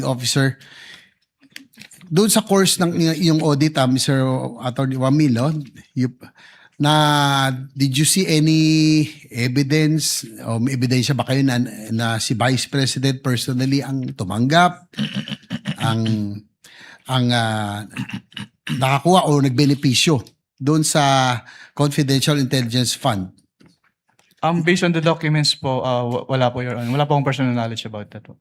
Officer, doon sa course ng iyong audit, Mr. Atty. Wamilo, did you see any evidence o may ebidensya ba kayo na si Vice President personally ang tumanggap, ang nakakuha o nagbenepisyo doon sa Confidential Intelligence Fund? Based on the documents po, wala po, Your Honor. Wala po akong personal knowledge about that po.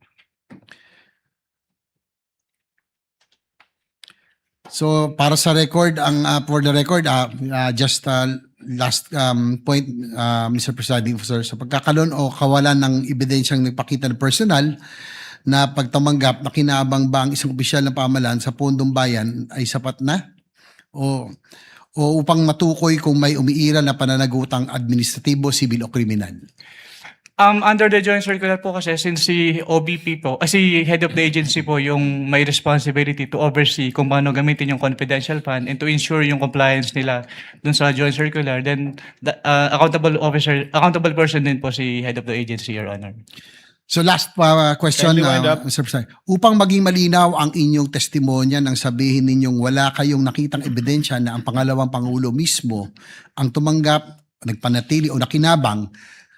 So para sa record, for the record, just last point, Mr. Presiding Officer, sa pagkakaroon o kawalan ng ebidensyang nagpakita ng personal na pagtamanggap na kinabang ba ang isang opisyal ng pamahalaan sa pondong bayan ay sapat na? O upang matukoy kung may umiiral na pananagutang administratibo, sibil o kriminal? Under the joint circular po kasi, since si OBP po, si head of the agency po yung may responsibility to oversee kung paano gamitin yung confidential fund and to ensure yung compliance nila dun sa joint circular, then the, accountable person din po si head of the agency, Your Honor. So last question, Mr. President. Upang maging malinaw ang inyong testimonya nang sabihin ninyong wala kayong nakitang ebidensya na ang pangalawang Pangulo mismo ang tumanggap, nagpanatili o nakinabang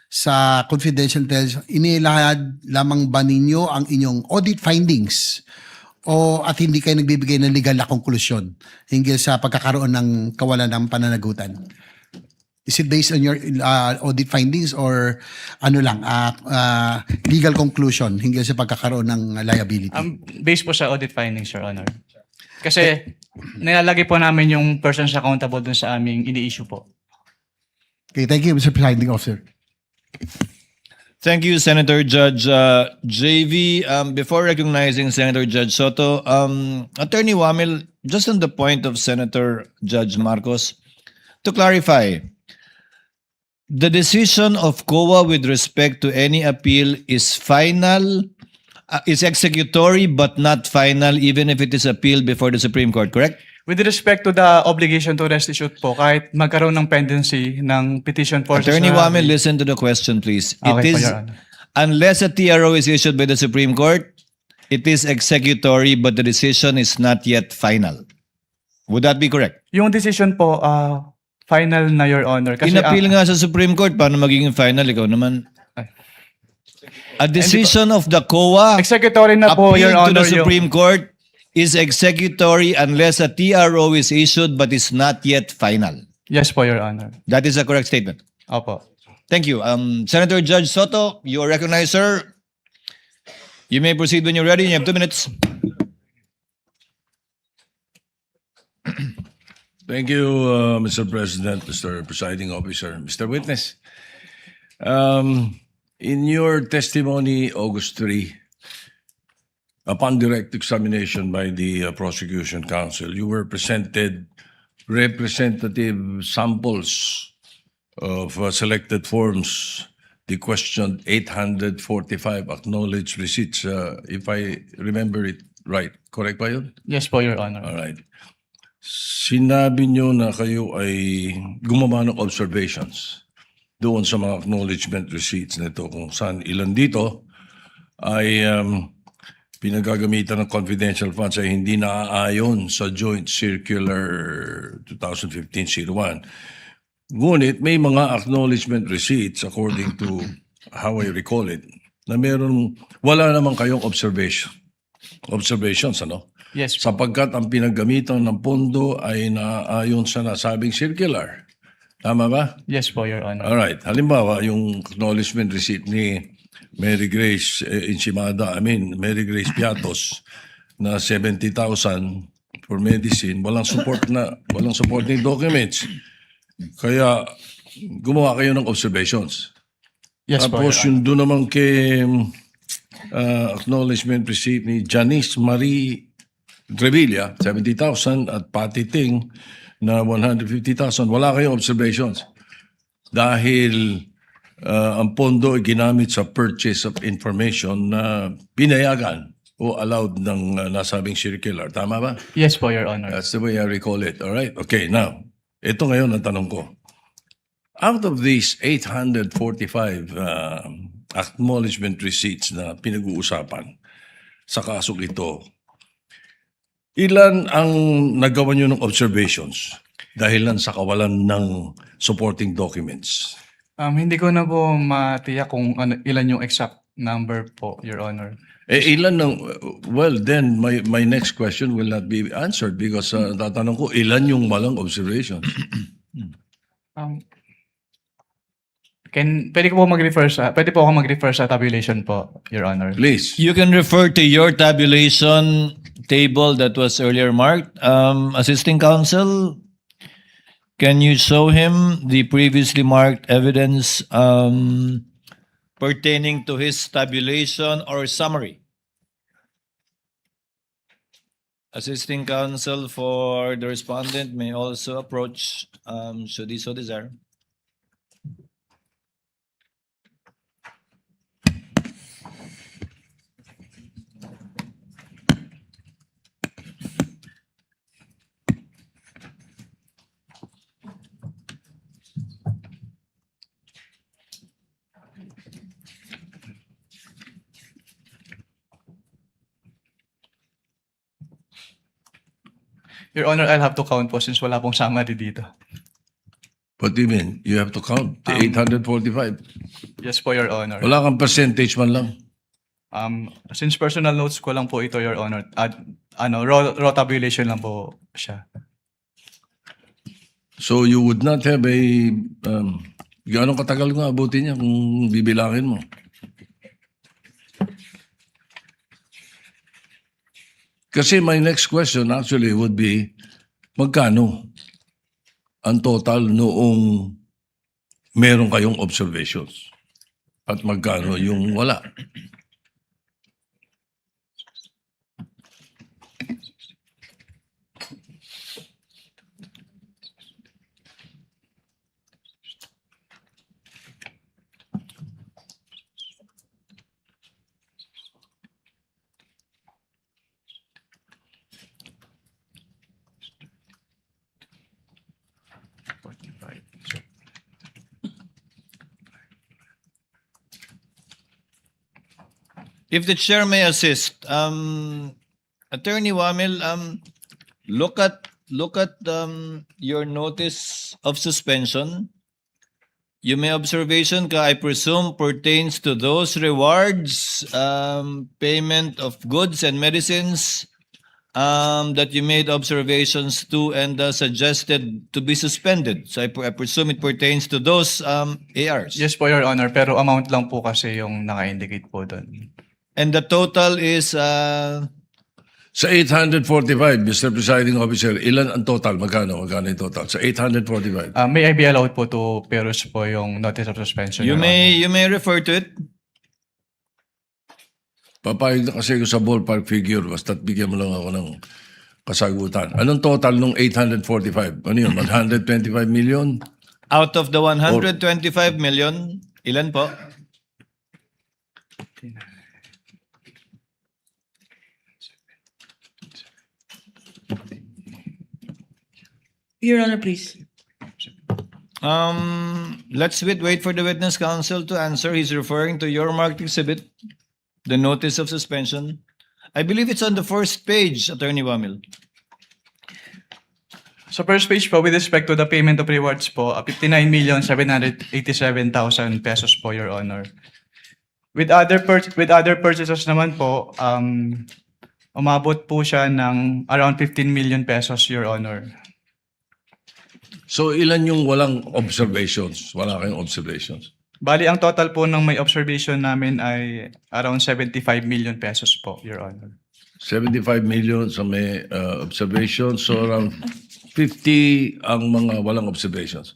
sa confidential intelligence, inilahad lamang ba ninyo ang inyong audit findings at hindi kayo nagbibigay ng legal na konklusyon hinggil sa pagkakaroon ng kawalan ng pananagutan? Is it based on your audit findings or legal conclusion hinggil sa pagkakaroon ng liability? Based po sa audit findings, Your Honor. Kasi nilalagay po namin yung persons accountable dun sa aming ini-issue po. Okay, thank you, Mr. Presiding Officer. Thank you, Senator Judge JV. Before recognizing Senator Judge Soto, Attorney Wamil, just on the point of Senator Judge Marcos, to clarify, the decision of COA with respect to any appeal is final, is executory but not final even if it is appealed before the Supreme Court, correct? With respect to the obligation to restitute po, kahit magkaroon ng pendency ng petition for... Attorney Wamil, listen to the question, please. Okay, It is, Your Honor. unless a TRO is issued by the Supreme Court, it is executory but the decision is not yet final. Would that be correct? Yung decision po, final na, Your Honor. Kasi, Inappeal nga sa Supreme Court, paano magiging final? Ikaw naman. A decision of the COA executory na po, Your appealed to Honor. the Supreme Court is executory unless a TRO is issued but is not yet final. Yes po, Your Honor. That is a correct statement. Opo. Thank you. Senator Judge Soto, you are recognized, sir. You may proceed when you're ready. You have 2 minutes. Thank you, Mr. President, Mr. Presiding Officer, Mr. Witness. In your testimony, August 3, upon direct examination by the Prosecution Counsel, you were presented representative samples of selected forms, the question 845 acknowledged receipts, if I remember it right. Correct ba yun? Yes po, Your Honor. All right. Sinabi nyo na kayo ay gumawa ng observations doon sa mga acknowledgement receipts nito kung saan ilan dito ay pinagagamitan ng confidential funds ay hindi naaayon sa Joint Circular 2015-01. Ngunit may mga acknowledgement receipts according to how I recall it na wala naman kayong observations, ano? Yes po. Sapagkat ang pinagamitan ng pondo ay naaayon sa nasabing circular. Tama ba? Yes po, Your Honor. Alright. Halimbawa, yung acknowledgement receipt ni Mary Grace Mary Grace Piatos na 70,000 for medicine, walang supporting documents. Kaya gumawa kayo ng observations. Yes po, Tapos Your Honor. yung doon naman kay acknowledgement receipt ni Janice Marie Trevilla, 70,000 at Patty Ting na 150,000, wala kayong observations. Dahil ang pondo ay ginamit sa purchase of information na pinayagan o allowed ng nasabing circular. Tama ba? Yes po, Your Honor. That's the way I recall it. All right. Okay, now, ito ngayon ang tanong ko. Out of these 845 acknowledgement receipts na pinag-uusapan, sa kasong ito, ilan ang nagawa nyo ng observations dahilan sa kawalan ng supporting documents? Hindi ko na po matiyak kung ilan yung exact number po, Your Honor. Ilan ng, well, then my next question will not be answered because tatanong ko, ilan yung walang observations? Um, pwede ko po pwede po ako mag-refer sa tabulation po, Your Honor. Please. You can refer to your tabulation table that was earlier marked. Assisting counsel, can you show him the previously marked evidence pertaining to his tabulation or summary? Assisting counsel for the respondent may also approach, should he so desire. Your Honor, I'll have to count po since wala pong summary dito. What do you mean? You have to count the 845. Yes po, Your Honor. Wala kang percentage man lang. Since personal notes ko lang po ito, Your Honor, raw tabulation lang po siya. So you would not have a, gano'ng katagal nga abutin niya kung bibilangin mo? Kasi my next question actually would be, magkano ang total noong meron kayong observations? At magkano yung wala? If the chair may assist, Attorney Wamil, look at your notice of suspension. You may observation ka, I presume, pertains to those rewards, payment of goods and medicines that you made observations to and suggested to be suspended. So I presume it pertains to those ARs. Yes po, Your Honor, pero amount lang po kasi yung naka-indicate po doon. And the total is Sa 845, Mr. Presiding Officer, ilan ang total? Magkano yung total? Sa 845. May I be allowed po to peruse po yung notice of suspension, you Your may refer to it. Papayag na kasi ko sa ballpark figure, basta't bigyan mo lang ako ng kasagutan. Anong total nung 845? Ano yun? 125 million? Out of the 125 million, ilan po? Your Honor, please. Let's wait for the witness counsel to answer. He's referring to your marked exhibit, the notice of suspension. I believe it's on the first page, Attorney Wamil. Sa first page po, with respect to the payment of rewards po, 59,787,000 pesos po, Your Honor. With other purchases naman po, umabot po siya ng around 15 million pesos, Your Honor. So ilan yung walang observations? Wala kayong observations. Bali, ang total po ng may observation namin ay around 75 million pesos po, Your Honor. 75 million sa may observations. So around 50 ang mga walang observations.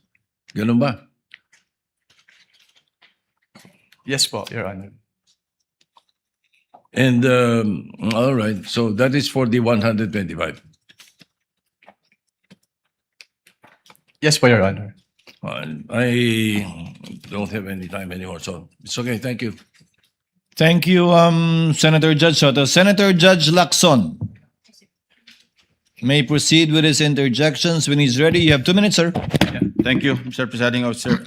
Ganun ba? Yes po, Your Honor. And all right. So that is for the 125. Yes po, Your Honor. I don't have any time anymore. So it's okay. Thank you. Thank you, Senator Judge Soto. Senator Judge Lacson. may proceed with his interjections when he's ready. You have 2 minutes, sir. Thank you, Mr. Presiding Officer.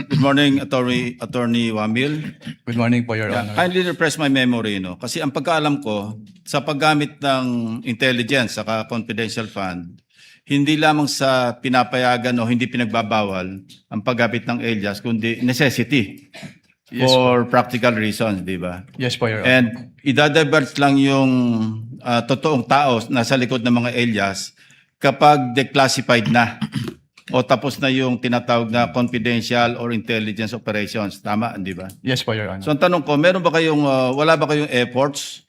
Good morning, Attorney Wamil. Good morning po, Your Honor. Kindly refresh my memory, no? Kasi ang pagkaalam ko, sa paggamit ng intelligence saka confidential fund, hindi lamang sa pinapayagan o hindi pinagbabawal ang paggamit ng alias, kundi necessity for practical reasons, di ba? Yes po, Your Honor. And idadivert lang yung totoong tao nasa likod ng mga alias kapag declassified na o tapos na yung tinatawag na confidential or intelligence operations. Tama, di ba? Yes po, Your Honor. So ang tanong ko, meron ba kayong, wala ba kayong efforts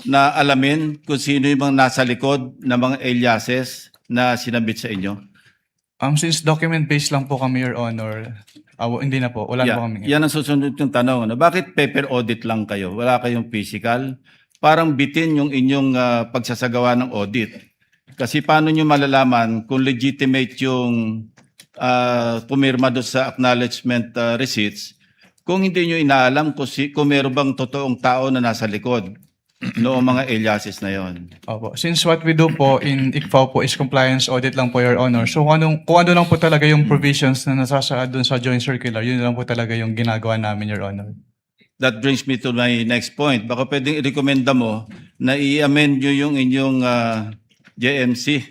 na alamin kung sino yung mga nasa likod ng mga aliases na sinabit sa inyo? Since document-based lang po kami, Your Honor, hindi na po. Wala na po kami. Yan ang susunod yung tanong. Ano? Bakit paper audit lang kayo? Wala kayong physical? Parang bitin yung inyong pagsasagawa ng audit. Kasi paano nyo malalaman kung legitimate yung pumirma doon sa acknowledgement receipts kung hindi nyo inaalam kung meron bang totoong tao na nasa likod noong mga aliases na yon? Opo. Since what we do po in ICFAO po is compliance audit lang po, Your Honor. So kung ano lang po talaga yung provisions na nasasaad doon sa joint circular, yun lang po talaga yung ginagawa namin, Your Honor. That brings me to my next point. Baka pwedeng i-recommenda mo na i-amend nyo yung inyong JMC.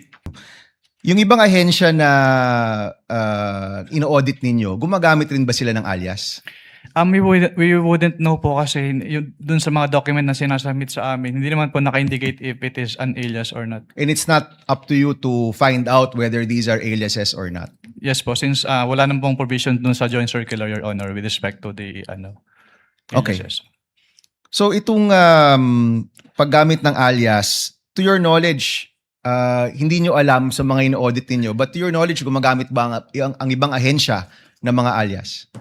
Yung ibang ahensya na ino-audit ninyo, gumagamit rin ba sila ng alias? We wouldn't know po kasi dun sa mga document na sinasubmit sa amin, hindi naman po naka-indicate if it is an alias or not. And it's not up to you to find out whether these are aliases or not. Yes po, since wala nang pong provision dun sa joint circular, Your Honor, with respect to the Okay. aliases. So itong paggamit ng alias, to your knowledge, hindi nyo alam sa mga ino-audit ninyo, but to your knowledge, gumagamit ba ang ibang ahensya ng mga alias?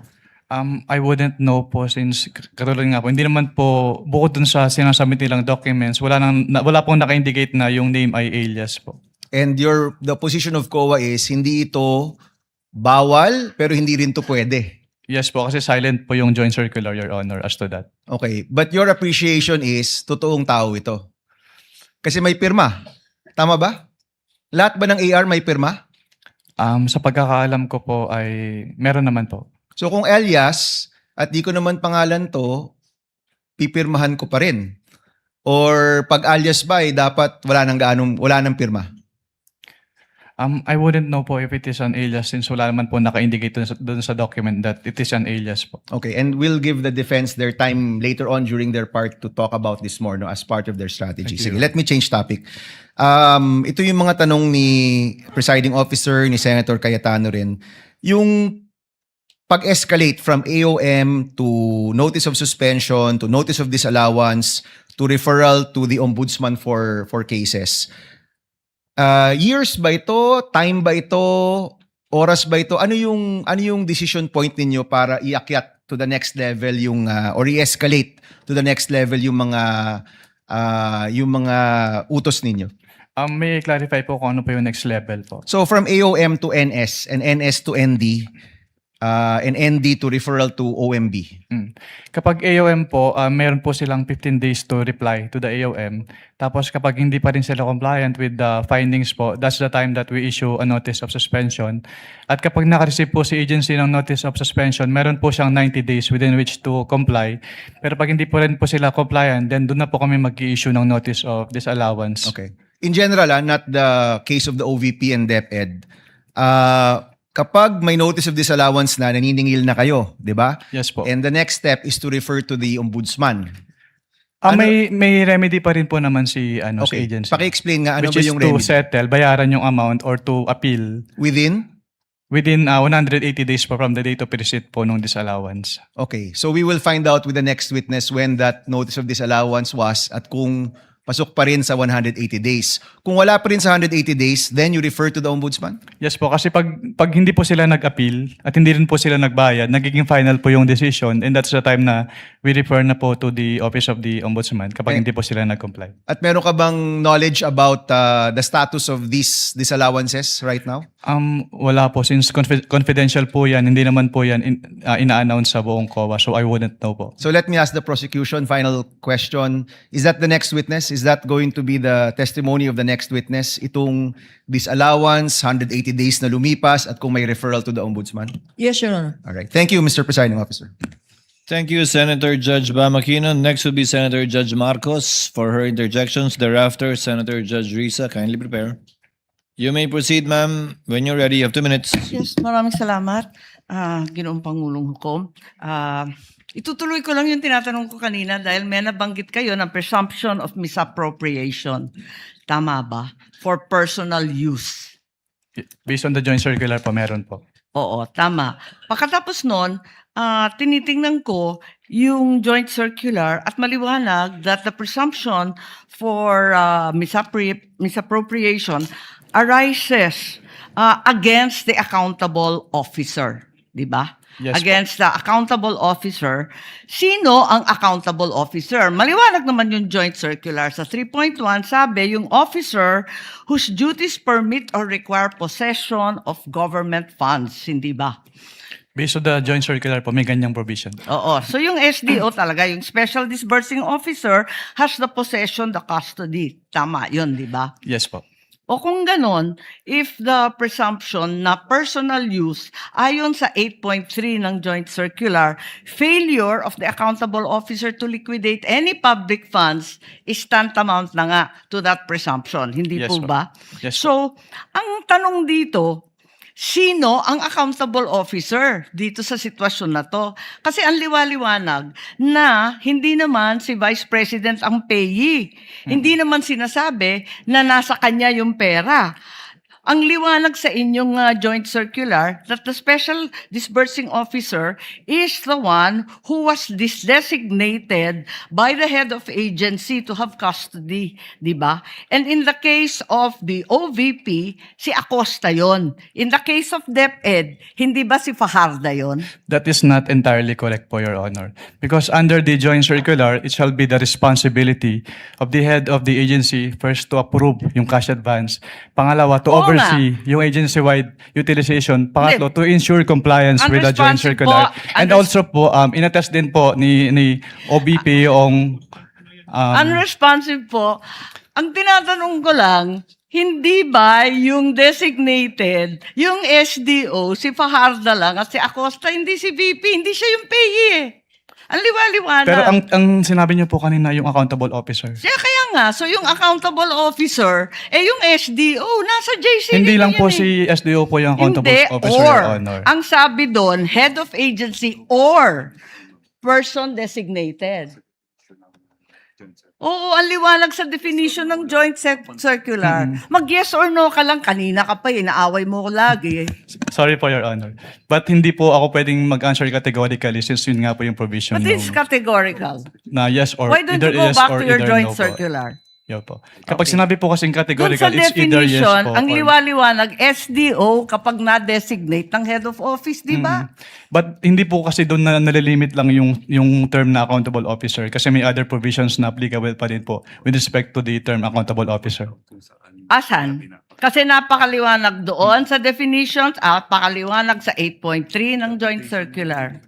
I wouldn't know po since katulad nga po, hindi naman po bukod dun sa sinasubmit nilang documents, wala pong naka-indicate na yung name ay alias po. And the position of COA is hindi ito bawal, pero hindi rin to pwede. Yes po, kasi silent po yung joint circular, Your Honor, as to that. Okay, but your appreciation is totoong tao ito. Kasi may pirma. Tama ba? Lahat ba ng AR may pirma? Sa pagkakaalam ko po ay meron naman po. So kung alias at di ko naman pangalan to, pipirmahan ko pa rin. Or pag alias ba ay dapat wala nang pirma. I wouldn't know po if it is an alias since wala naman po naka-indicate dun sa document that it is an alias po. Okay, and we'll give the defense their time later on during their part to talk about this more, no, as part of their strategy. Sige, let me change topic. Ito yung mga tanong ni Presiding Officer, ni Senator Cayetano rin. Yung pag-escalate from AOM to notice of suspension, to notice of disallowance, to referral to the Ombudsman for cases. Years ba ito? Time ba ito? Oras ba ito? Ano yung decision point ninyo para iakyat to the next level yung or i-escalate to the next level yung mga utos ninyo? May clarify po kung ano po yung next level po. So from AOM to NS and NS to ND and ND to referral to OMB. Kapag AOM po, meron po silang 15 days to reply to the AOM. Tapos kapag hindi pa rin sila compliant with the findings po, that's the time that we issue a notice of suspension. At kapag naka-receive po si agency ng notice of suspension, meron po siyang 90 days within which to comply. Pero pag hindi po rin po sila compliant, then doon na po kami mag-i-issue ng notice of disallowance. Okay. In general, not the case of the OVP and DepEd. Kapag may notice of disallowance na, naniningil na kayo, di ba? Yes po. And the next step is to refer to the Ombudsman. May remedy pa rin po naman si si Okay. agency. Paki-explain nga, ano which ba is yung to remedy? settle, bayaran yung amount or to appeal Within? within 180 days po from the date of receipt po ng disallowance. Okay. So we will find out with the next witness when that notice of disallowance was at kung pasok pa rin sa 180 days. Kung wala pa rin sa 180 days, then you refer to the Ombudsman? Yes po, kasi pag hindi po sila nag-appeal at hindi rin po sila nagbayad, nagiging final po yung decision and that's the time na we refer na po to the Office of the Ombudsman kapag hindi po sila nag-comply. At meron ka bang knowledge about the status of these disallowances right now? Wala po, since confidential po yan, hindi naman po yan ina-announce sa buong COA, so I wouldn't know po. So let me ask the prosecution, final question. Is that the next witness? Is that going to be the testimony of the next witness? Itong disallowance, 180 days na lumipas, at kung may referral to the Ombudsman? Yes, Your Honor. All right. Thank you, Mr. Presiding Officer. Thank you, Senator Judge Bam Aquino. Next will be Senator Judge Marcos for her interjections. Thereafter, Senator Judge Risa, kindly prepare. You may proceed, ma'am. When you're ready, you have 2 minutes. Yes, maraming salamat, Ginoong Pangulong Hukom. Itutuloy ko lang yung tinatanong ko kanina dahil may nabanggit kayo ng presumption of misappropriation. Tama ba? For personal use. Based on the joint circular po, meron po. Oo, tama. Pagkatapos nun, tinitingnan ko yung joint circular at maliwanag that the presumption for misappropriation arises against the accountable officer. Di ba? Yes, Against the accountable officer. Sino ang accountable officer? Maliwanag naman yung joint circular. Sa 3.1, sabi, yung officer whose duties permit or require possession of government funds. Hindi ba? Based on the joint circular po, may ganyang provision. Oo. So yung SDO talaga, yung Special Disbursing Officer has the possession, the custody. Tama yun, di ba? Yes po. O kung ganon, if the presumption na personal use, ayon sa 8.3 ng Joint Circular, failure of the accountable officer to liquidate any public funds is tantamount na nga to that presumption. Hindi Yes, po po. ba? Yes, So, ang tanong dito, sino ang accountable officer dito sa sitwasyon na to? Kasi ang liwaliwanag na hindi naman si Vice President ang payee. Hindi naman sinasabi na nasa kanya yung pera. Ang liwanag sa inyong joint circular that the Special Disbursing Officer is the one who was designated by the head of agency to have custody, di ba? And in the case of the OVP, si Acosta yon. In the case of DepEd, hindi ba si Fajarda yon? That is not entirely correct po, Your Honor. Because under the joint circular, it shall be the responsibility of the head of the agency first to approve yung cash advance. Pangalawa, to Oo oversee yung agency-wide utilization. Pangatlo, to ensure compliance with the joint Unresponsive circular. po. And also po, inattest din po ni OBP yung Unresponsive po. Ang tinatanong ko lang, hindi ba yung designated, yung SDO, si Fajarda lang at si Acosta, hindi si VP, hindi siya yung payee eh. Ang liwaliwanag. pero ang sinabi niyo po kanina yung accountable officer. Kaya nga, so yung accountable officer, yung SDO, nasa JCD Hindi lang yan po eh. si SDO po yung accountable Hindi, officer, or, Your Honor. ang sabi doon, head of agency or person designated. Oo, ang liwanag sa definition ng joint circular. Mag-yes or no ka lang, kanina ka pa inaaway mo ko lagi. Sorry po, Your Honor. But hindi po ako pwedeng mag-answer categorically since yun nga po yung provision But it's categorical. na yes or Why don't either you go yes back or to your either joint no po. circular? Yo po. Kapag sinabi po kasing Doon categorical, sa it's either yes definition, po ang or- liwaliwanag, SDO kapag na-designate ng head of office, di ba? But hindi po kasi doon na nalilimit lang yung term na accountable officer kasi may other provisions na applicable pa din po with respect to the term accountable officer. Asan? Kasi napakaliwanag doon sa definitions at pakaliwanag sa 8.3 ng joint circular.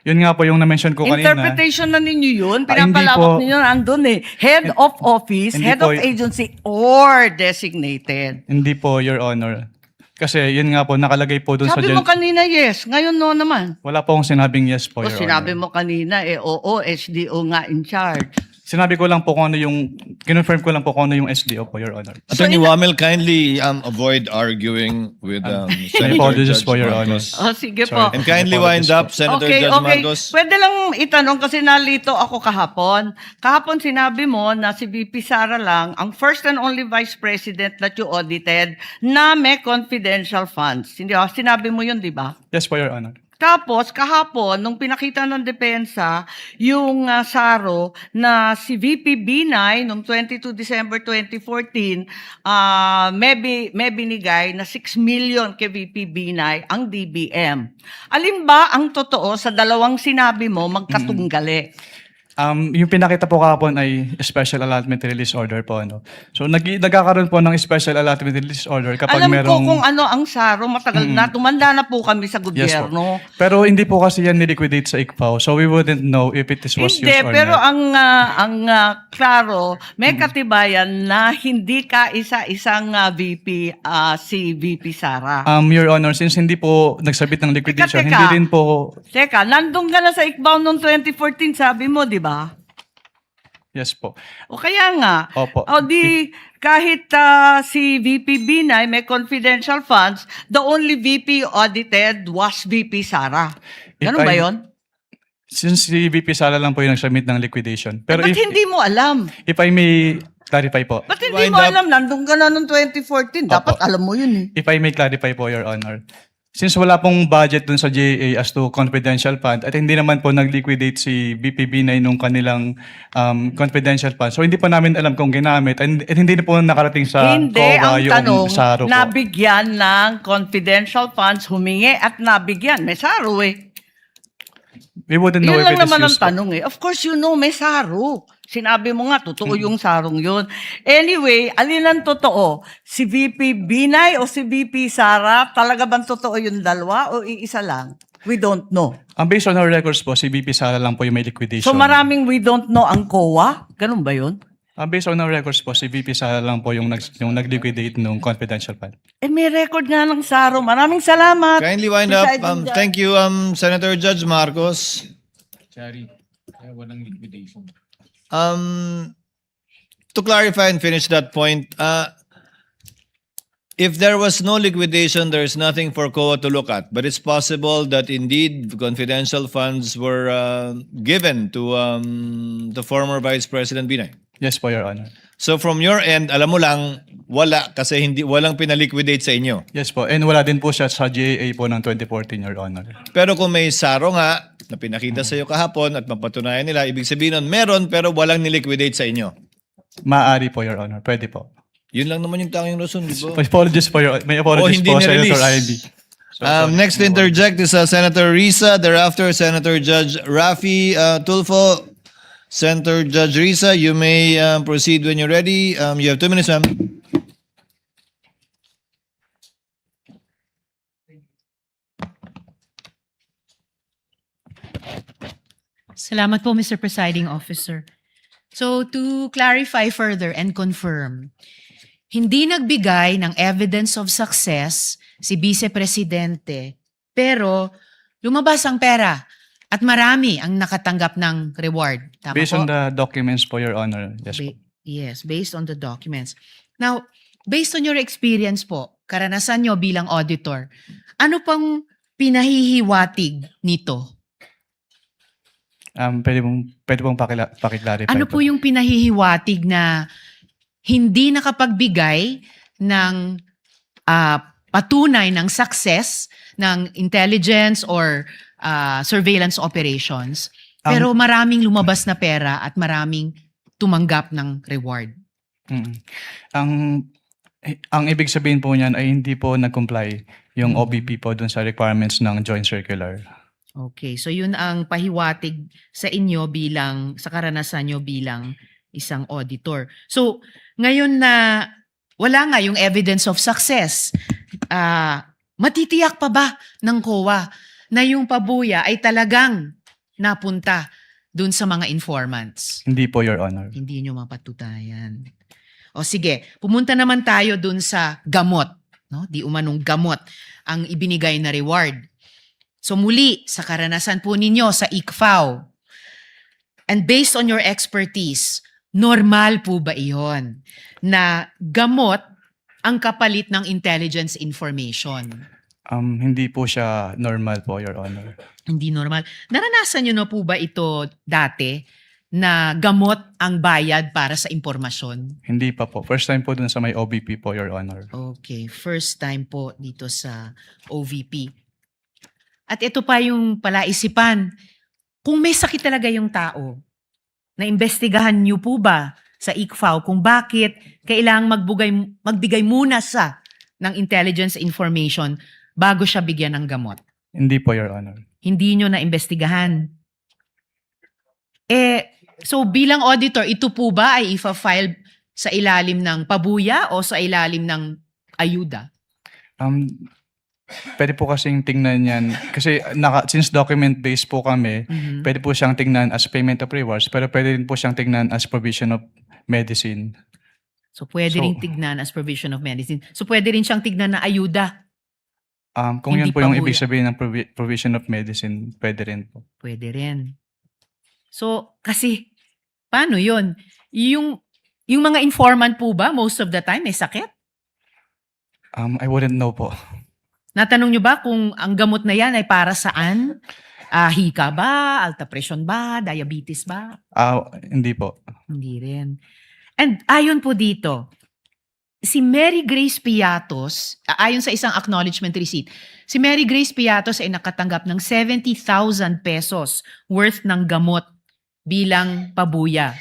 Yun nga po yung na-mention ko kanina. Interpretation na ninyo yun. hindi Pinapalawak po. ninyo andun eh. Head of office, Hindi head po of agency, or designated. Hindi po, Your Honor. Kasi yun nga po, nakalagay po doon sa Sabi mo kanina yes, ngayon no naman. Wala po akong sinabing yes po, O Your sinabi Honor. mo kanina oo, SDO nga in charge. Sinabi ko lang po kung ano yung, kinonfirm ko lang po kung ano yung SDO po, Your Honor. Attorney Wamel, kindly avoid arguing with Senator apologies Judge po, Your Honor. Marcos. O sige Sorry. po. And kindly wind up, Senator Okay, Judge okay. Marcos. Pwede lang itanong kasi nalito ako kahapon. Kahapon sinabi mo na si VP Sara lang ang first and only vice president that you audited na may confidential funds. Hindi ba? Sinabi mo yun, di ba? Yes po, Your Honor. Tapos, kahapon, nung pinakita ng depensa, yung SARO na si VP Binay, noong 22 December 2014, may binigay na 6 million kay VP Binay ang DBM. Alin ba ang totoo sa dalawang sinabi mo magkatunggali? Yung pinakita po kahapon ay special allotment release order po. Ano. So nagkakaroon po ng special allotment release order kapag Alam merong... ko kung ano ang SARO, matagal na, tumanda na po kami sa Yes po. gobyerno. Pero hindi po kasi yan niliquidate sa ICFAO. So we wouldn't know if it was used Hindi, or pero not. ang klaro, may katibayan na hindi ka isa-isang VP, si VP Sara. Your Honor, since hindi po nagsabit ng liquidation, Teka. hindi rin po... Teka, nandun ka na sa ICBAO noong 2014, sabi mo, di ba? Yes po. O kaya nga, Opo. o di kahit si VP Binay may confidential funds, the only VP audited was VP Sara. Ganun If ba I- yon? Since si VP Sala lang po yung nagsubmit ng liquidation. Pero Ba't hindi mo alam? if I may clarify po. Ba't hindi Wind mo up. alam? Nandun ka na noong 2014. Dapat Opo. alam mo yun eh. If I may clarify po, Your Honor. Since wala pong budget dun sa GAA as to confidential fund at hindi naman po nag-liquidate si BPB9 nung kanilang confidential fund. So hindi po namin alam kung ginamit at hindi na po nakarating sa Hindi, COA ang yung tanong, SARO po. nabigyan ng confidential funds, humingi at nabigyan. May SARO eh. We wouldn't know Yun if lang it is naman ang used po. tanong eh. Of course, you know, may SARO. Sinabi mo nga, totoo yung sarong yun. Anyway, alin ang totoo? Si VP Binay o si VP Sara? Talaga bang totoo yung dalawa o iisa lang? We don't know. Based on our records po, si VP Sala lang po yung may liquidation. So maraming we don't know ang COA? Ganun ba yun? Based on our records po, si VP Sala lang po yung nag-liquidate nung confidential fund. Eh may record nga ng SARO. Maraming salamat. Kindly wind up. Presiding Judge. Thank you, Senator Judge Marcos. To clarify and finish that point, if there was no liquidation, there is nothing for COA to look at. But it's possible that indeed confidential funds were given to the former Vice President Binay. Yes po, Your Honor. So from your end, alam mo lang, wala kasi walang pinaliquidate sa inyo. Yes po. And wala din po siya sa GAA po ng 2014, Your Honor. Pero kung may SARO nga na pinakita sa iyo kahapon at mapatunayan nila, ibig sabihin nun, meron pero walang niliquidate sa inyo. Maaari po, Your Honor. Pwede po. Yun lang naman yung tanging rason, di ba? Apologies po, may apologies hindi po, nirelease. Senator Ivy. Next to interject is Senator Risa, thereafter Senator Judge Rafi Tulfo. Senator Judge Risa, you may proceed when you're ready. You have 2 minutes, ma'am. Salamat po, Mr. Presiding Officer. So, to clarify further and confirm, hindi nagbigay ng evidence of success si Vice Presidente, pero lumabas ang pera at marami ang nakatanggap ng reward. Tama Based po? on the documents po, Your Honor. Yes po. Yes, based on the documents. Now, based on your experience po, karanasan nyo bilang auditor, ano pang pinahihiwatig nito? Pwede pong pakiclarify Ano po yung pinahihiwatig na hindi nakapagbigay ng patunay ng success ng intelligence or surveillance operations, pero maraming lumabas na pera at maraming tumanggap ng reward? Mm. Ang ibig sabihin po niyan ay hindi po nag-comply yung OBP po dun sa requirements ng Joint Circular. Okay, so yun ang pahiwatig sa inyo sa karanasan nyo bilang isang auditor. So, ngayon na wala nga yung evidence of success, matitiyak pa ba ng COA na yung pabuya ay talagang napunta dun sa mga informants? Hindi po, Your Honor. Hindi nyo mapatutayan. O sige, pumunta naman tayo dun sa gamot. No? Di umanong gamot ang ibinigay na reward. So muli, sa karanasan po ninyo sa ICFAO, and based on your expertise, normal po ba iyon na gamot ang kapalit ng intelligence information? Hindi po siya normal po, Your Honor. Hindi normal. Naranasan nyo na po ba ito dati na gamot ang bayad para sa impormasyon? Hindi pa po. First time po dun sa may OBP po, Your Honor. Okay, first time po dito sa OVP. At ito pa yung palaisipan. Kung may sakit talaga yung tao, naimbestigahan niyo po ba sa ICFAO kung bakit kailangang magbigay muna ng intelligence information bago siya bigyan ng gamot? Hindi po, Your Honor. Hindi nyo naimbestigahan. So bilang auditor, ito po ba ay ifa-file sa ilalim ng pabuya o sa ilalim ng ayuda? Pwede po kasing tingnan yan. Kasi since document-based po kami, pwede po siyang tingnan as payment of rewards, pero pwede rin po siyang tingnan as provision of medicine. So pwede rin tignan as provision of medicine. So pwede rin siyang tignan na ayuda. Kung Hindi yun po yung pabuya. ibig sabihin ng provision of medicine, pwede rin po. Pwede rin. So kasi, paano yun? Yung mga informant po ba, most of the time, may sakit? I wouldn't know po. Natanong nyo ba kung ang gamot na yan ay para saan? Hika ba? Alta pressure ba? Diabetes ba? Hindi po. Hindi rin. And ayon po dito, si Mary Grace Piatos, ayon sa isang acknowledgement receipt, si Mary Grace Piatos ay nakatanggap ng 70,000 pesos worth ng gamot bilang pabuya.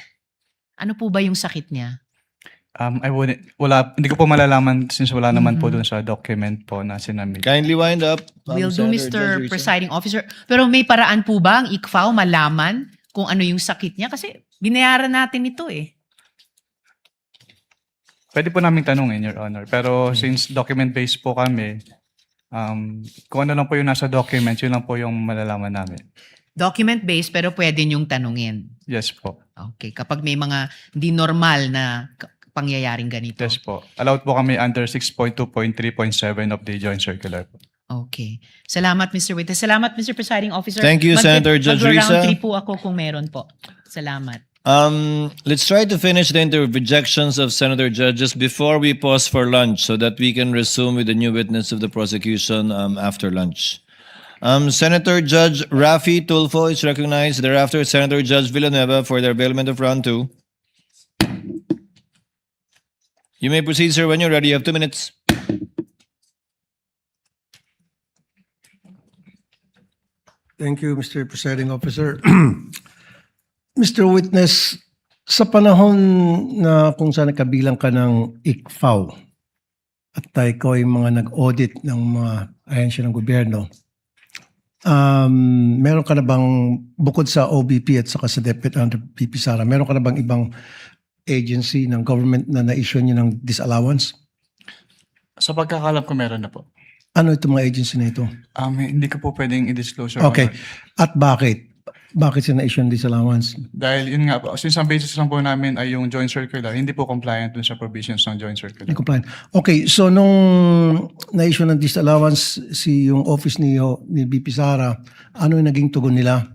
Ano po ba yung sakit niya? Hindi ko po malalaman since wala naman po dun sa document po na sinamit. Kindly wind up. Will do, Senator Judge Mr. Risa. Presiding Officer. Pero may paraan po ba ang ICFAO malaman kung ano yung sakit niya? Kasi binayaran natin ito eh. Pwede po namin tanungin, Your Honor. Pero since document-based po kami, kung ano lang po yung nasa document, yun lang po yung malalaman namin. Document-based pero pwede niyong tanungin. Yes po. Okay, kapag may mga di normal na pangyayaring ganito. Yes po. Allowed po kami under 6.2.3.7 of the Joint Circular po. Okay. Salamat, Mr. Witness. Salamat, Mr. Presiding Officer. Thank you, Senator Judge Risa. Mag-round 3 po ako kung meron po. Salamat. Let's try to finish the interjections of Senator Judges before we pause for lunch so that we can resume with the new witness of the prosecution after lunch. Senator Judge Rafi Tulfo is recognized. Thereafter, Senator Judge Villanueva for the availment of round 2. You may proceed, sir, when you're ready. You have 2 minutes. Thank you, Mr. Presiding Officer. Mr. Witness, sa panahon na kung saan nakabilang ka ng ICFAO at ikaw ay mga nag-audit ng mga ahensya ng gobyerno, meron ka na bang, bukod sa OBP at saka sa DepEd under PP Sara, meron ka na bang ibang agency ng government na na-issue niyo ng disallowance? Sa pagkakalam ko, meron na po. Ano itong mga agency na ito? Hindi ko po pwedeng i-disclose. Your Okay. Honor. At bakit? Bakit sila na-issue ng disallowance? Dahil yun nga po, since ang basis lang po namin ay yung Joint Circular, hindi po compliant dun sa provisions ng Joint Circular. Hindi compliant. Okay, so nung na-issue ng disallowance yung office ni BP Sara, ano yung naging tugon nila?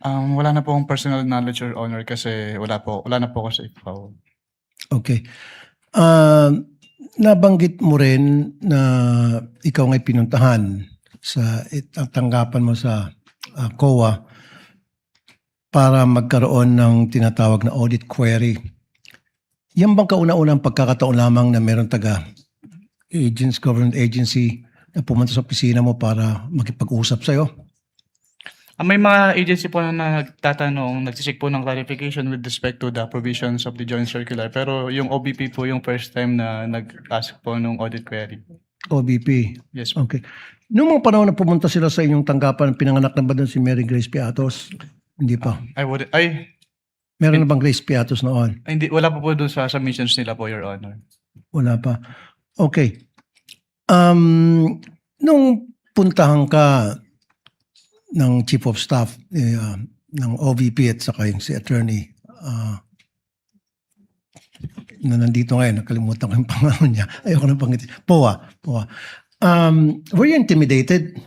Wala na po akong personal knowledge, Your Honor, kasi wala na po ako sa ICFAO. Okay. Nabanggit mo rin na ikaw nga'y pinuntahan sa tanggapan mo sa COA para magkaroon ng tinatawag na audit query. Yan bang kauna-unang pagkakataon lamang na meron government agency na pumunta sa opisina mo para makipag-usap sa'yo? May mga agency po na nagtatanong, nagsisik po ng clarification with respect to the provisions of the Joint Circular. Pero yung OBP po yung first time na nag-ask po ng audit query. OBP. Yes po. Okay. Noong mga panahon na pumunta sila sa inyong tanggapan, pinanganak na ba doon si Mary Grace Piatos? Hindi pa. Meron na bang Grace Piatos noon? Hindi, wala po doon sa submissions nila po, Your Honor. Wala pa. Okay. Nung puntahan ka ng Chief of Staff ng OVP at saka yung si Attorney na nandito ngayon, nakalimutan ko yung pangalan niya. Ayoko na pangitin. POA. Were you intimidated?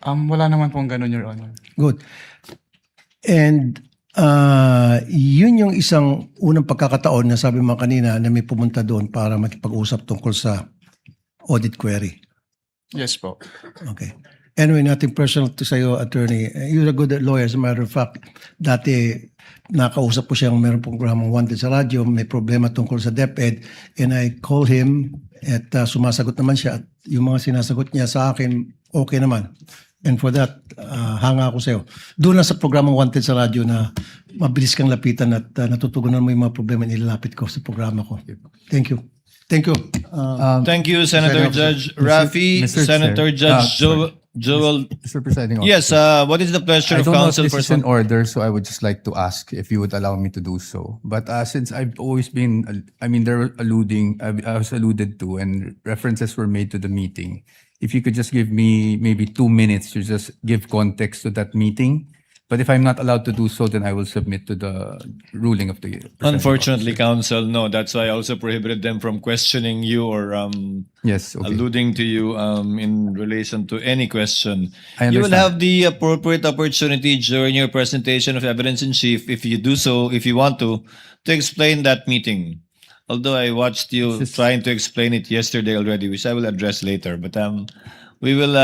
Wala naman pong ganun, Your Honor. Good. And yun yung isang unang pagkakataon na sabi mo kanina na may pumunta doon para makipag-usap tungkol sa audit query. Yes po. Okay. Anyway, nothing personal to sa'yo, attorney. You're a good lawyer. As a matter of fact, dati nakausap ko siyang meron programang Wanted sa radyo, may problema tungkol sa DepEd, and I call him at sumasagot naman siya. At yung mga sinasagot niya sa akin, okay naman. And for that, hanga ako sa'yo. Doon lang sa programang Wanted sa radyo na mabilis kang lapitan at natutugunan mo yung mga problema nilalapit ko sa programa ko. Thank you. Thank you. Thank you, Senator Senator Judge Rafi. Mr. Senator Chair. Judge Joel, Mr. Presiding Officer. yes, what is the pleasure I of don't know if council this for is in order, so I would just like to ask if you would allow me to do so. But since I've always been, I mean, they're alluding, I was alluded to, and references were made to the meeting. If you could just give me maybe 2 minutes to just give context to that meeting. But if I'm not allowed to do so, then I will submit to the ruling of the presiding Unfortunately, officer. counsel, no. That's why I also prohibited them from questioning you or Yes, okay. alluding to you in relation to any question. I You will understand. have the appropriate opportunity during your presentation of evidence in chief, if you do so, if you want to explain that meeting. Although I watched you This is- trying to explain it yesterday already, which I will address later. But we will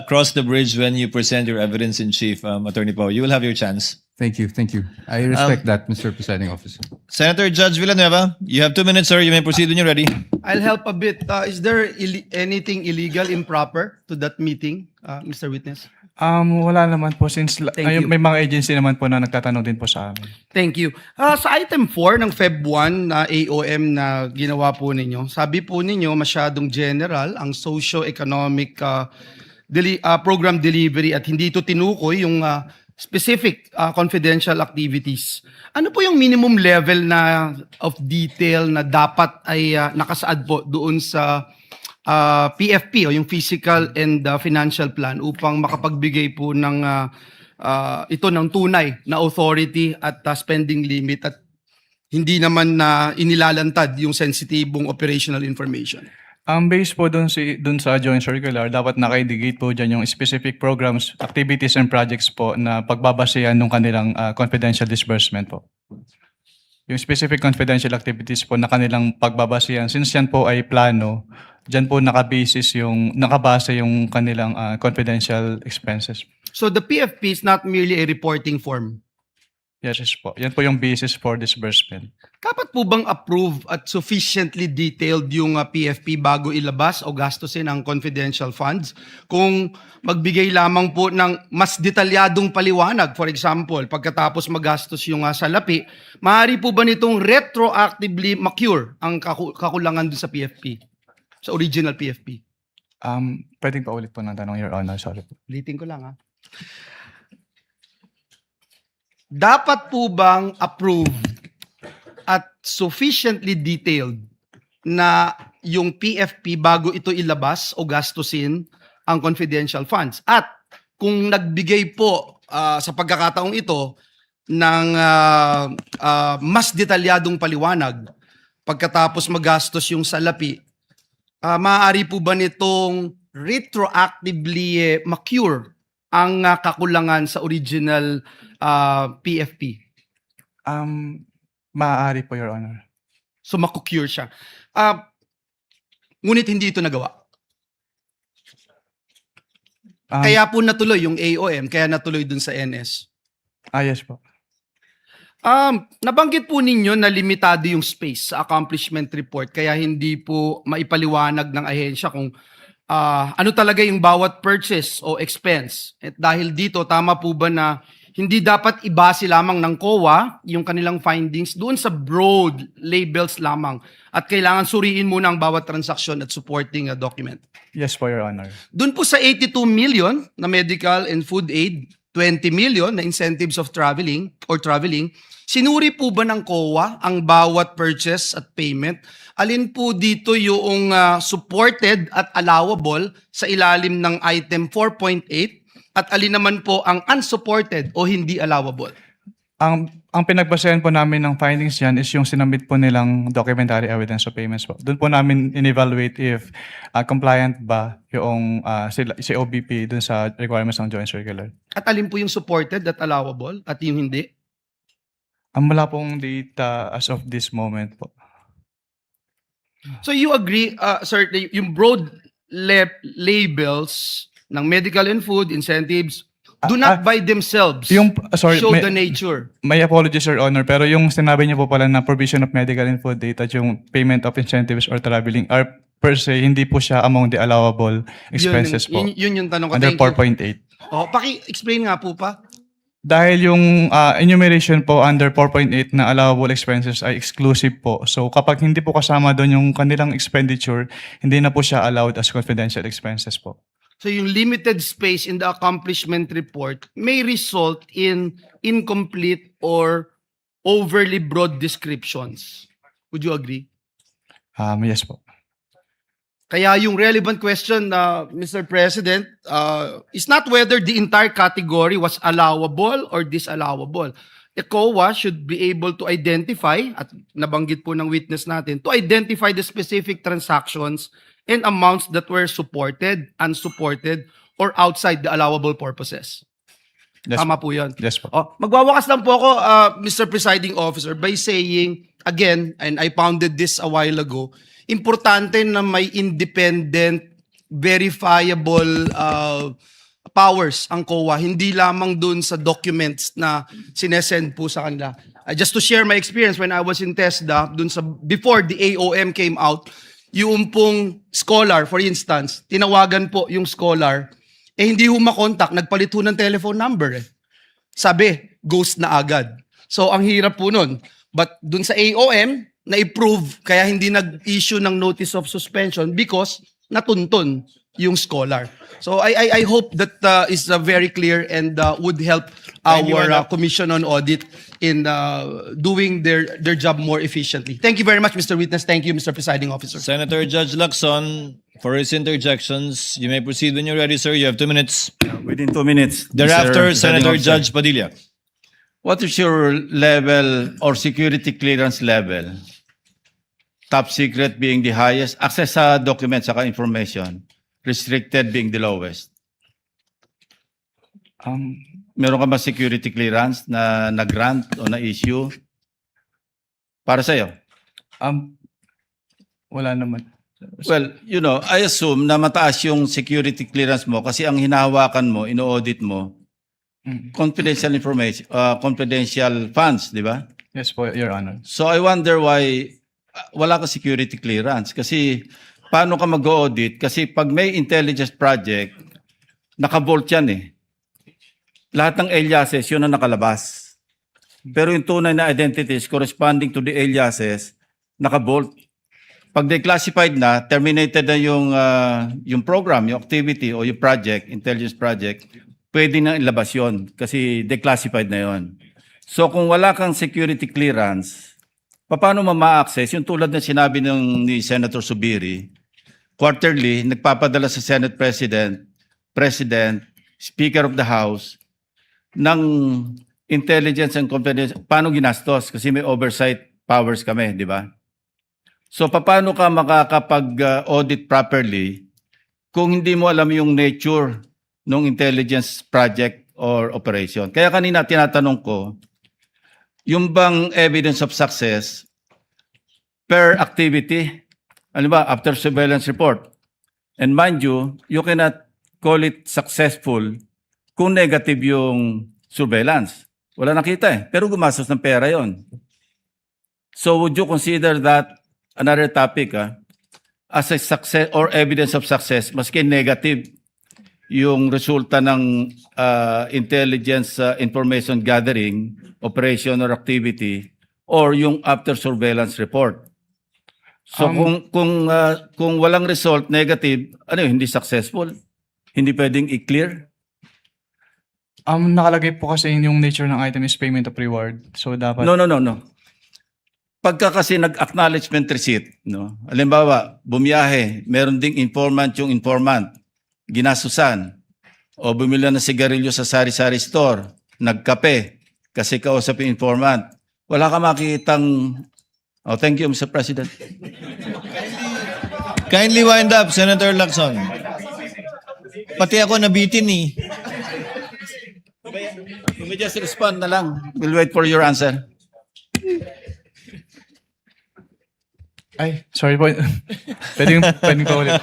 cross the bridge when you present your evidence in chief, Attorney Pao. You will have your chance. Thank you, thank you. I respect that, Mr. Presiding Officer. Senator Judge Villanueva, you have 2 minutes, sir. You may proceed when you're ready. I'll help a bit. Is there anything illegal, improper to that meeting, Mr. Witness? Wala naman po since Thank you. may mga agency naman po na nagtatanong din po sa amin. Thank you. Sa item 4 ng Feb 1 na AOM na ginawa po ninyo, sabi po ninyo masyadong general ang socio-economic program delivery at hindi ito tinukoy yung specific confidential activities. Ano po yung minimum level na of detail na dapat ay nakasaad po doon sa PFP o yung physical and financial plan upang makapagbigay po ng ito ng tunay na authority at spending limit at hindi naman na inilalantad yung sensitibong operational information. Based po dun sa joint circular, dapat naka-indicate po dyan yung specific programs, activities, and projects po na pagbabasehan ng kanilang confidential disbursement po. Yung specific confidential activities po na kanilang pagbabasehan, since yan po ay plano, dyan po nakabase yung kanilang confidential expenses. So the PFP is not merely a reporting form. Yes po. Yan po yung basis for disbursement. Dapat po bang approve at sufficiently detailed yung PFP bago ilabas o gastusin ang confidential funds? Kung magbigay lamang po ng mas detalyadong paliwanag, for example, pagkatapos magastos yung salapi, maaari po ba nitong retroactively ma-cure ang kakulangan dun sa PFP? Sa original PFP? Pwedeng pa ulit po ng tanong, Your Honor. Sorry po. Ulitin ko lang Dapat po bang approve at sufficiently detailed na yung PFP bago ito ilabas o gastusin ang confidential funds? At kung nagbigay po sa pagkakataong ito ng mas detalyadong paliwanag pagkatapos magastos yung salapi, maaari po ba nitong retroactively ma-cure ang kakulangan sa original PFP? Maaari po, Your Honor. So maku-cure siya. Ngunit hindi ito nagawa. Kaya po natuloy yung AOM, kaya natuloy dun sa NS. Yes po. Nabanggit po ninyo na limitado yung space sa accomplishment report, kaya hindi po maipaliwanag ng ahensya kung ano talaga yung bawat purchase o expense. At dahil dito, tama po ba na hindi dapat ibase lamang ng COA yung kanilang findings doon sa broad labels lamang at kailangan suriin muna ang bawat transaksyon at supporting document? Yes po, Your Honor. Doon po sa 82 million na medical and food aid, 20 million na incentives of traveling, sinuri po ba ng COA ang bawat purchase at payment? Alin po dito yung supported at allowable sa ilalim ng item 4.8 at alin naman po ang unsupported o hindi allowable? Ang pinagbasehan po namin ng findings yan is yung sinamit po nilang documentary evidence of payments po. Doon po namin in-evaluate if compliant ba yung si OBP dun sa requirements ng joint circular. At alin po yung supported at allowable at yung hindi? Wala pong data as of this moment po. So you agree, sir, yung broad labels ng medical and food incentives do not by themselves show the nature. May apologies, Your Honor, pero yung sinabi niyo po pala na provision of medical and food data at yung payment of incentives or traveling are per se, hindi po siya among the allowable expenses po. Yun yung tanong ko. Under Thank you. 4.8. Paki-explain nga po pa. Dahil yung enumeration po under 4.8 na allowable expenses ay exclusive po. So kapag hindi po kasama doon yung kanilang expenditure, hindi na po siya allowed as confidential expenses po. So yung limited space in the accomplishment report may result in incomplete or overly broad descriptions. Would you agree? Yes po. Kaya yung relevant question, Mr. President, is not whether the entire category was allowable or disallowable. The COA should be able to identify, at nabanggit po ng witness natin, to identify the specific transactions and amounts that were supported, unsupported, or outside the allowable purposes. Yes, Tama po yun. Yes po. Magwawakas lang po ako, Mr. Presiding Officer, by saying, again, and I pounded this a while ago, importante na may independent, verifiable powers ang COA, hindi lamang dun sa documents na sinesend po sa kanila. Just to share my experience when I was in TESDA, dun sa, before the AOM came out, yung pong scholar, for instance, tinawagan po yung scholar, hindi ho makontak, nagpalit ho ng telephone number. Sabi, ghost na agad. So, ang hirap po nun. But dun sa AOM, na-approve, kaya hindi nag-issue ng notice of suspension because natuntun yung scholar. So, I hope that is very clear and would help our Commission on Audit in doing their job more efficiently. Thank you very much, Mr. Witness. Thank you, Mr. Presiding Officer. Senator Judge Lacson, for his interjections, you may proceed when you're ready, sir. You have 2 minutes. Within 2 minutes. Thereafter, Mr. Presiding Senator Officer. Judge Padilla. What is your level or security clearance level? Top secret being the highest, access sa documents saka information, restricted being the lowest. Meron ka ba security clearance na grant o na-issue para sa'yo? Wala naman. Well, you know, I assume na mataas yung security clearance mo kasi ang hinahawakan mo, ino-audit mo, confidential information, confidential funds, di ba? Yes po, Your Honor. So I wonder why wala ka security clearance. Kasi paano ka mag-audit? Kasi pag may intelligence project, naka-vault yan eh. Lahat ng aliases, yun ang nakalabas. Pero yung tunay na identities corresponding to the aliases, naka-vault. Pag declassified na, terminated na yung program, yung activity o yung project, intelligence project, pwede na ilabas yun kasi declassified na yun. So kung wala kang security clearance, paano ma-access? Yung tulad na sinabi ni Senator Subiri, quarterly, nagpapadala sa Senate President, Speaker of the House, ng intelligence and confidence. Paano ginastos? Kasi may oversight powers kami, di ba? So, paano ka makakapag-audit properly kung hindi mo alam yung nature ng intelligence project or operation? Kaya kanina tinatanong ko, yung bang evidence of success per activity, ano ba, after surveillance report. And mind you, you cannot call it successful kung negative yung surveillance. Wala nakita eh, pero gumastos ng pera yon. So would you consider that another topic as a success or evidence of success, maski negative yung resulta ng intelligence information gathering, operation or activity, or yung after surveillance report. So kung walang result, negative, hindi successful? Hindi pwedeng i-clear? Nakalagay po kasi yung nature ng item is payment of reward. So dapat... No. Pagka kasi nag-acknowledgement receipt, no? Halimbawa, bumiyahe, meron ding informant yung informant, ginasusan, o bumili ng sigarilyo sa sari-sari store, nagkape, kasi kausap yung informant. Wala ka makikitang... Oh, thank you, Mr. President. Kindly wind up, Senator Lacson. Pati ako nabitin eh. You may just respond na lang. We'll wait for your answer. Ay, sorry po. pwedeng pa ulit.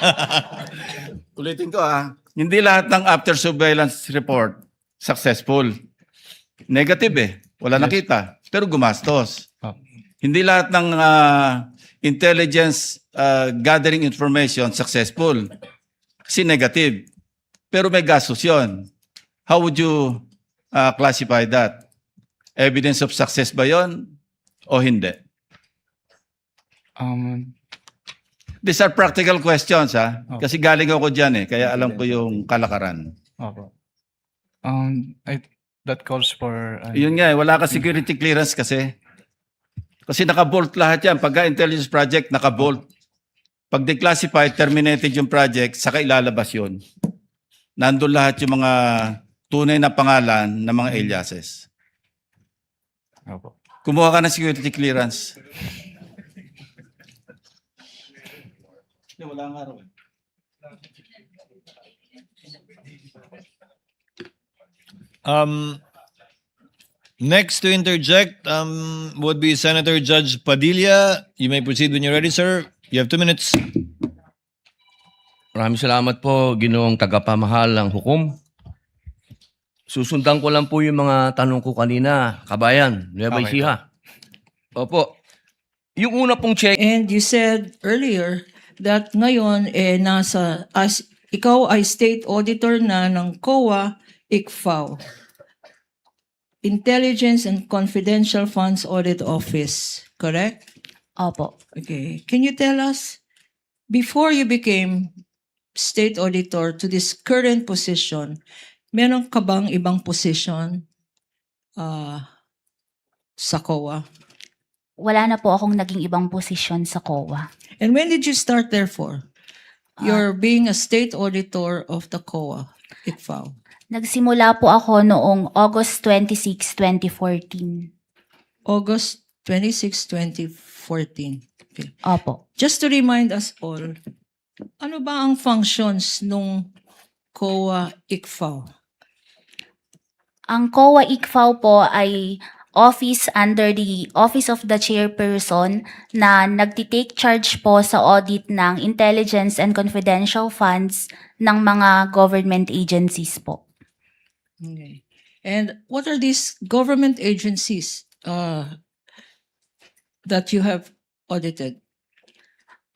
Ulitin ko hindi lahat ng after surveillance report successful. Negative eh. Wala nakita. Pero gumastos. Hindi lahat ng intelligence gathering information successful. Kasi negative. Pero may gastos yun. How would you classify that? Evidence of success ba yun o hindi? These are practical questions, ha? Kasi galing ako dyan, kaya alam ko yung kalakaran. Opo. That calls for... Yun nga, wala ka security clearance kasi. Kasi naka-bolt lahat yan. Pagka intelligence project, naka-bolt. Pag declassified, terminated yung project, saka ilalabas yun. Nandun lahat yung mga tunay na pangalan ng mga aliases. Opo. Kumuha ka ng security clearance. Wala nga raw. Next to interject would be Senator Judge Padilla. You may proceed when you're ready, sir. You have 2 minutes. Maraming salamat po, Ginoong tagapamahal ng hukom. Susundan ko lang po yung mga tanong ko kanina, kabayan, Nueva Okay. Ecija. Opo. Yung una pong check, And you said earlier that ngayon ikaw ay state auditor na ng COA, ICFAO. Intelligence and Confidential Funds Audit Office, correct? Opo. Okay. Can you tell us, before you became state auditor to this current position, meron ka bang ibang position sa COA? Wala na po akong naging ibang posisyon sa COA. And when did you start therefore? You're being a state auditor of the COA, ICFAO. Nagsimula po ako noong August 26, 2014. August 26, 2014. Okay. Opo. Just to remind us all, ano ba ang functions nung COA ICFAO? Ang COA ICFAO po ay office under the Office of the Chairperson na nagtitake charge po sa audit ng intelligence and confidential funds ng mga government agencies po. Okay. And what are these government agencies that you have audited?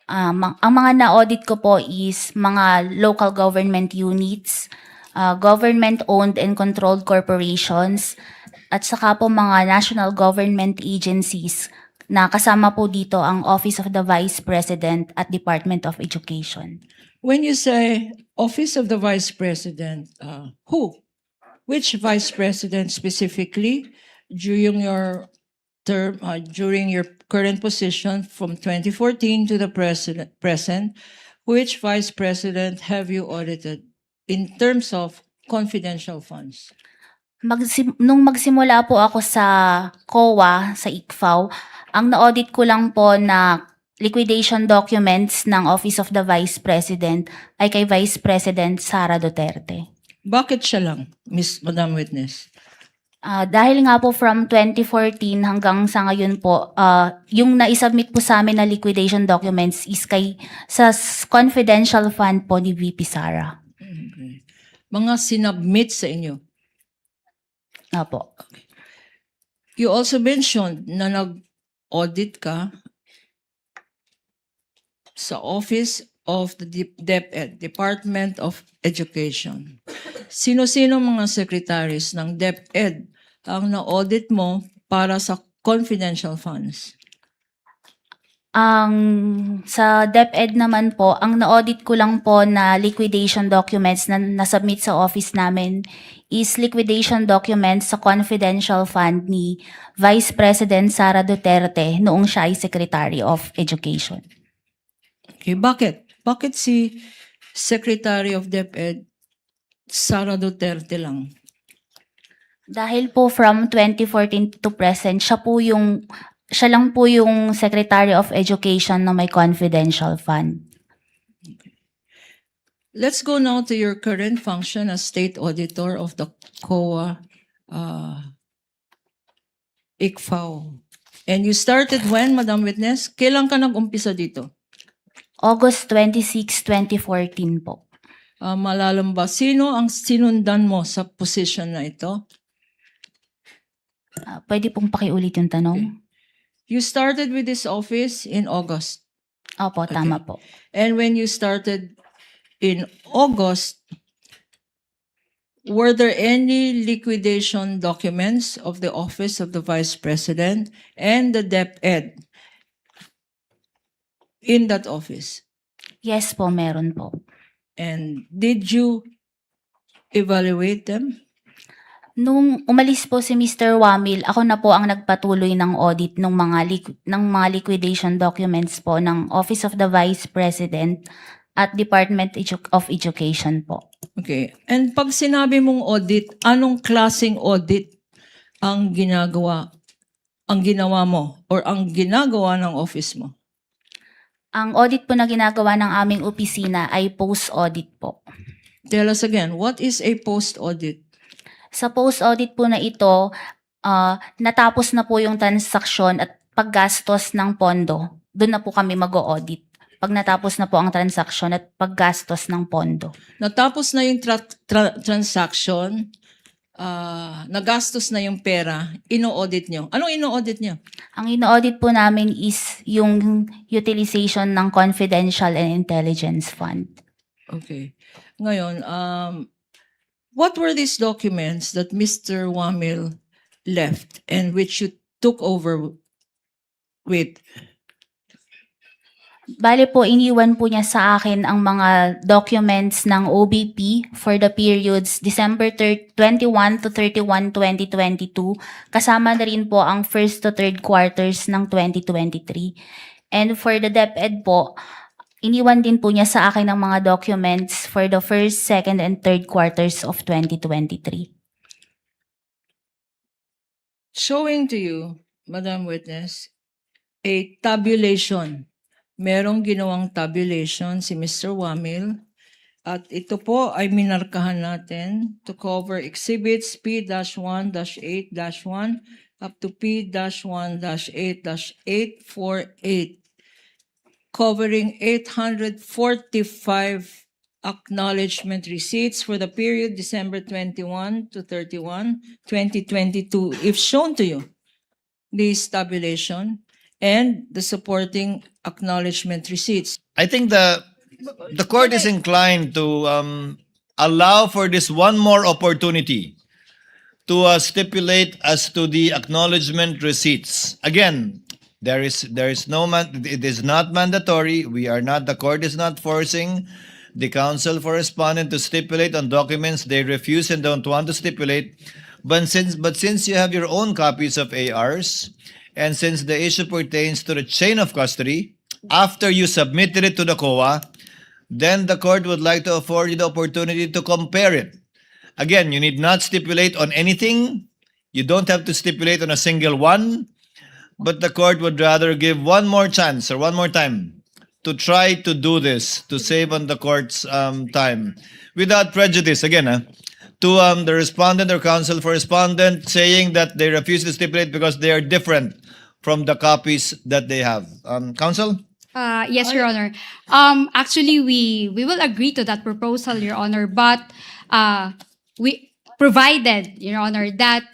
Ang mga na-audit ko po is mga local government units, government-owned and controlled corporations, at saka po mga national government agencies na kasama po dito ang Office of the Vice President at Department of Education. When you say Office of the Vice President, who? Which Vice President specifically during your term, during your current position from 2014 to the present, which Vice President have you audited in terms of confidential funds? Nung magsimula po ako sa COA, sa ICFAO, ang na-audit ko lang po na liquidation documents ng Office of the Vice President ay kay Vice President Sara Duterte. Bakit siya lang, Madam Witness? Dahil nga po from 2014 hanggang sa ngayon po, yung na-submit po sa amin na liquidation documents is sa confidential fund po ni VP Sara. Okay. Mga sinubmit sa inyo. Apo. You also mentioned na nag-audit ka sa Office of the DepEd, Department of Education. Sino-sino mga secretaries ng DepEd ang na-audit mo para sa confidential funds? Sa DepEd naman po, ang na-audit ko lang po na liquidation documents na nasubmit sa office namin is liquidation documents sa confidential fund ni Vice President Sara Duterte noong siya ay Secretary of Education. Okay, bakit? Bakit si Secretary of DepEd Sara Duterte lang? Dahil po from 2014 to present, siya lang po yung Secretary of Education na may confidential fund. Let's go now to your current function as State Auditor of the COA ICFAO. And you started when, Madam Witness? Kailan ka nag-umpisa dito? August 26, 2014 po. Malalam ba? Sino ang sinundan mo sa position na ito? Pwede pong pakiulit yung tanong? You started with this office in August. Opo, tama po. And when you started in August, were there any liquidation documents of the Office of the Vice President and the DepEd in that office? Yes po, meron po. And did you evaluate them? Nung umalis po si Mr. Wamil, ako na po ang nagpatuloy ng audit ng mga liquidation documents po ng Office of the Vice President at Department of Education po. Okay. And pag sinabi mong audit, anong klaseng audit ang ginawa mo or ang ginagawa ng office mo? Ang audit po na ginagawa ng aming opisina ay post-audit po. Tell us again, what is a post-audit? Sa post-audit po na ito, natapos na po yung transaksyon at paggastos ng pondo. Doon na po kami mag-audit. Pag natapos na po ang transaksyon at paggastos ng pondo. Natapos na yung transaction, nagastos na yung pera, ino-audit nyo. Anong ino-audit nyo? Ang ino-audit po namin is yung utilization ng confidential and intelligence fund. Okay. Ngayon, what were these documents that Mr. Wamil left and which you took over with? Bale po, iniwan po niya sa akin ang mga documents ng OBP for the periods December 21 to 31, 2022. Kasama na rin po ang first to third quarters ng 2023. And for the DepEd po, iniwan din po niya sa akin ang mga documents for the first, second, and third quarters of 2023. Showing to you, Madam Witness, a tabulation. Merong ginawang tabulation si Mr. Wamil at ito po ay minarkahan natin to cover exhibits P-1-8-1 up to P-1-8-848 covering 845 acknowledgement receipts for the period December 21 to 31, 2022. If shown to you, this tabulation and the supporting acknowledgement receipts. I think the court is inclined to allow for this one more opportunity to stipulate as to the acknowledgement receipts. Again, it is not mandatory. The court is not forcing the counsel for respondent to stipulate on documents they refuse and don't want to stipulate. But since you have your own copies of ARs, and since the issue pertains to the chain of custody, after you submitted it to the COA, then the court would like to afford you the opportunity to compare it. Again, you need not stipulate on anything. You don't have to stipulate on a single one, but the court would rather give one more chance or one more time to try to do this, to save on the court's time, without prejudice. Again, to the respondent or counsel for respondent saying that they refuse to stipulate because they are different from the copies that they have. Counsel? Yes, Your Honor. Actually, we will agree to that proposal, Your Honor, but we provided, Your Honor, that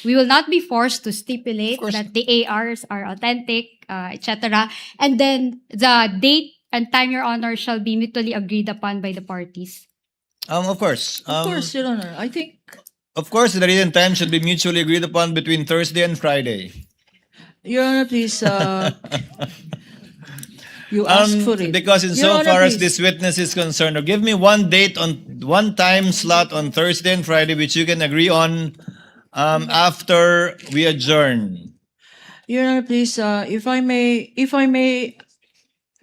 we will not be forced to stipulate that the ARs are authentic, etc. And then the date and time, Your Honor, shall be mutually agreed upon by the parties. Of course. Of course, Your Honor. I think Of course, the date and time should be mutually agreed upon between Thursday and Friday. Your Honor, please, you asked for it. Because Your insofar Honor, as please. this witness is concerned, or give me one date on one time slot on Thursday and Friday which you can agree on after we adjourn. Your Honor, please, if I may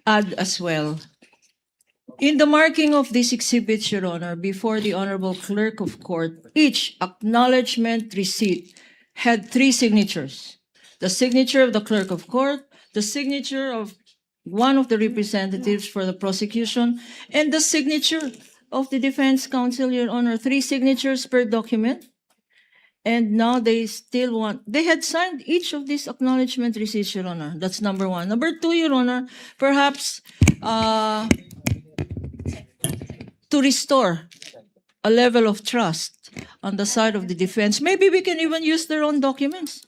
add as well. In the marking of this exhibit, Your Honor, before the Honorable Clerk of Court, each acknowledgement receipt had 3 signatures. The signature of the Clerk of Court, the signature of one of the representatives for the prosecution, and the signature of the defense counsel, Your Honor. 3 signatures per document. And now they had signed each of these acknowledgement receipts, Your Honor. That's number 1. Number 2, Your Honor, perhaps to restore a level of trust on the side of the defense, maybe we can even use their own documents.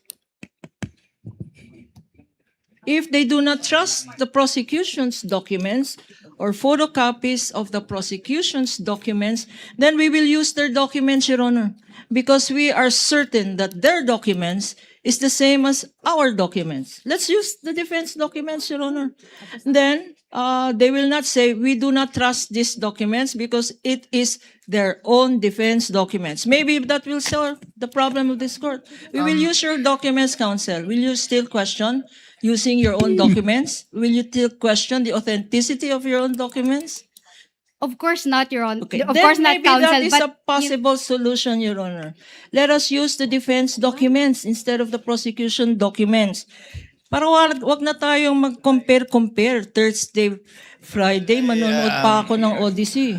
If they do not trust the prosecution's documents or photocopies of the prosecution's documents, then we will use their documents, Your Honor, because we are certain that their documents is the same as our documents. Let's use the defense documents, Your Honor. Then they will not say, we do not trust these documents because it is their own defense documents. Maybe that will solve the problem of this court. We will use your documents, counsel. Will you still question using your own documents? Will you still question the authenticity of your own documents? Of course not, Your Honor. Okay, Of then course not, maybe counsel. that is but a possible solution, Your Honor. Let us use the defense documents instead of the prosecution documents. Para wag na tayong mag-compare. Thursday, Friday, manonood pa ako ng Odyssey.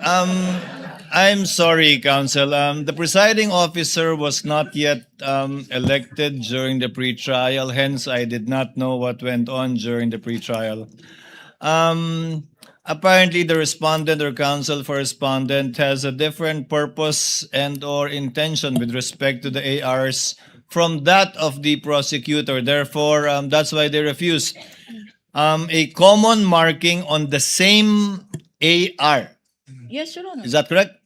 I'm sorry, Counsel. The presiding officer was not yet elected during the pre-trial. Hence, I did not know what went on during the pre-trial. Apparently, the respondent or counsel for respondent has a different purpose and or intention with respect to the ARs from that of the prosecutor. Therefore, that's why they refused a common marking on the same AR. Yes, Your Honor. Is that correct?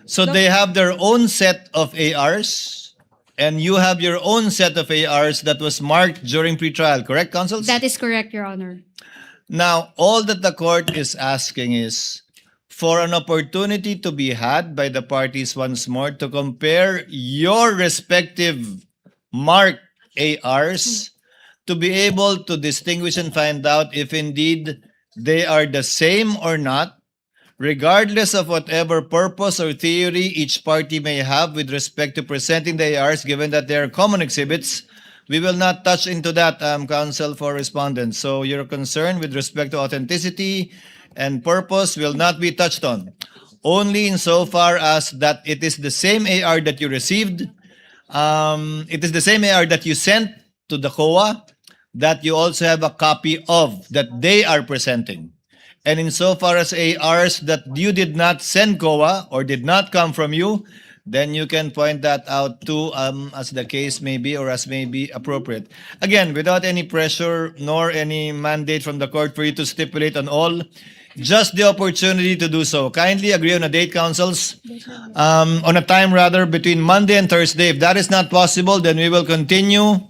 So they have their own set of ARs, and you have your own set of ARs that was marked during pretrial, correct, counsels? that is correct, Your Honor. Now, all that the court is asking is for an opportunity to be had by the parties once more to compare your respective marked ARs to be able to distinguish and find out if indeed they are the same or not, regardless of whatever purpose or theory each party may have with respect to presenting the ARs, given that they are common exhibits. We will not touch into that, counsel for respondents. So your concern with respect to authenticity and purpose will not be touched on. Only insofar as that it is the same AR that you received, it is the same AR that you sent to the COA, that you also have a copy of, that they are presenting. And insofar as ARs that you did not send COA or did not come from you, then you can point that out too, as the case may be or as may be appropriate. Again, without any pressure nor any mandate from the court for you to stipulate on all, just the opportunity to do so. Kindly agree on a date, counsels, on a time rather, between Monday and Thursday. If that is not possible, then we will continue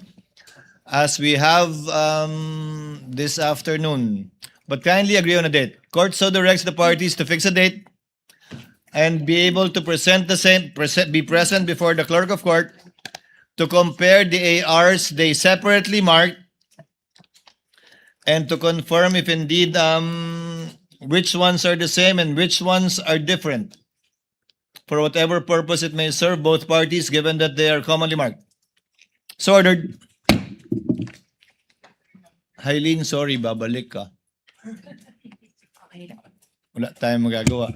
as we have this afternoon. But kindly agree on a date. Court so directs the parties to fix a date and be able to present the same, be present before the clerk of court to compare the ARs they separately marked and to confirm if indeed which ones are the same and which ones are different for whatever purpose it may serve both parties, given that they are commonly marked. So ordered. Hailin, sorry, babalik ka. Wala tayong magagawa.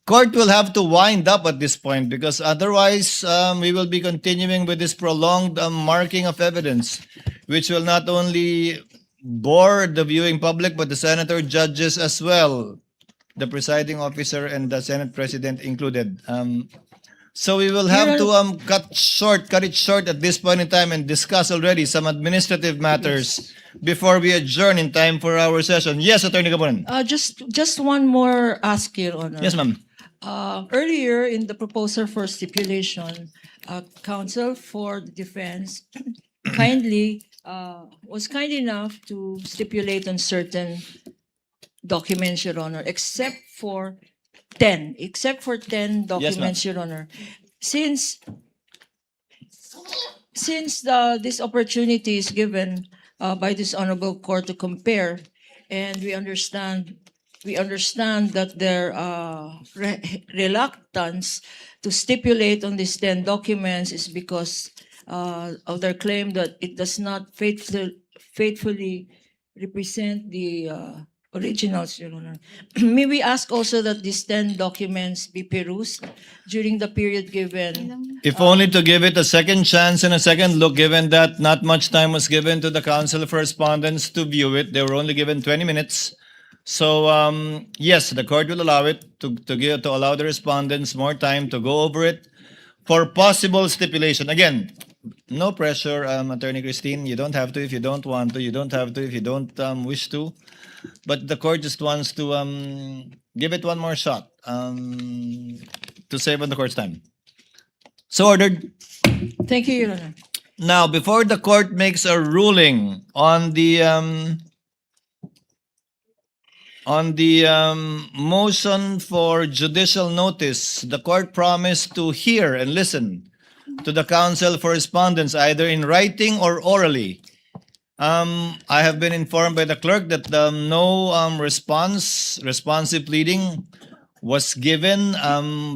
Court will have to wind up at this point because otherwise we will be continuing with this prolonged marking of evidence, which will not only bore the viewing public but the senator, judges as well, the presiding officer and the Senate President included. So we will have to cut it short at this point in time and discuss already some administrative matters before we adjourn in time for our session. Yes, Attorney Gabunan. Just one more ask, Your Honor. Yes, ma'am. Earlier in the proposal for stipulation, counsel for the defense was kind enough to stipulate on certain documents, Your Honor, except for 10 documents, Your Honor. Since this opportunity is given by this honorable court to compare, and we understand that their reluctance to stipulate on these 10 documents is because of their claim that it does not faithfully represent the originals, Your Honor. May we ask also that these 10 documents be perused during the period given? If only to give it a second chance and a second look, given that not much time was given to the counsel for respondents to view it. They were only given 20 minutes. So, yes, the court will allow it to allow the respondents more time to go over it for possible stipulation. Again, no pressure, Attorney Christine. You don't have to if you don't want to. You don't have to if you don't wish to. But the court just wants to give it one more shot to save on the court's time. So ordered. Thank you, Your Honor. Now, before the court makes a ruling on the motion for judicial notice, the court promised to hear and listen to the counsel for respondents either in writing or orally. I have been informed by the clerk that no responsive pleading was given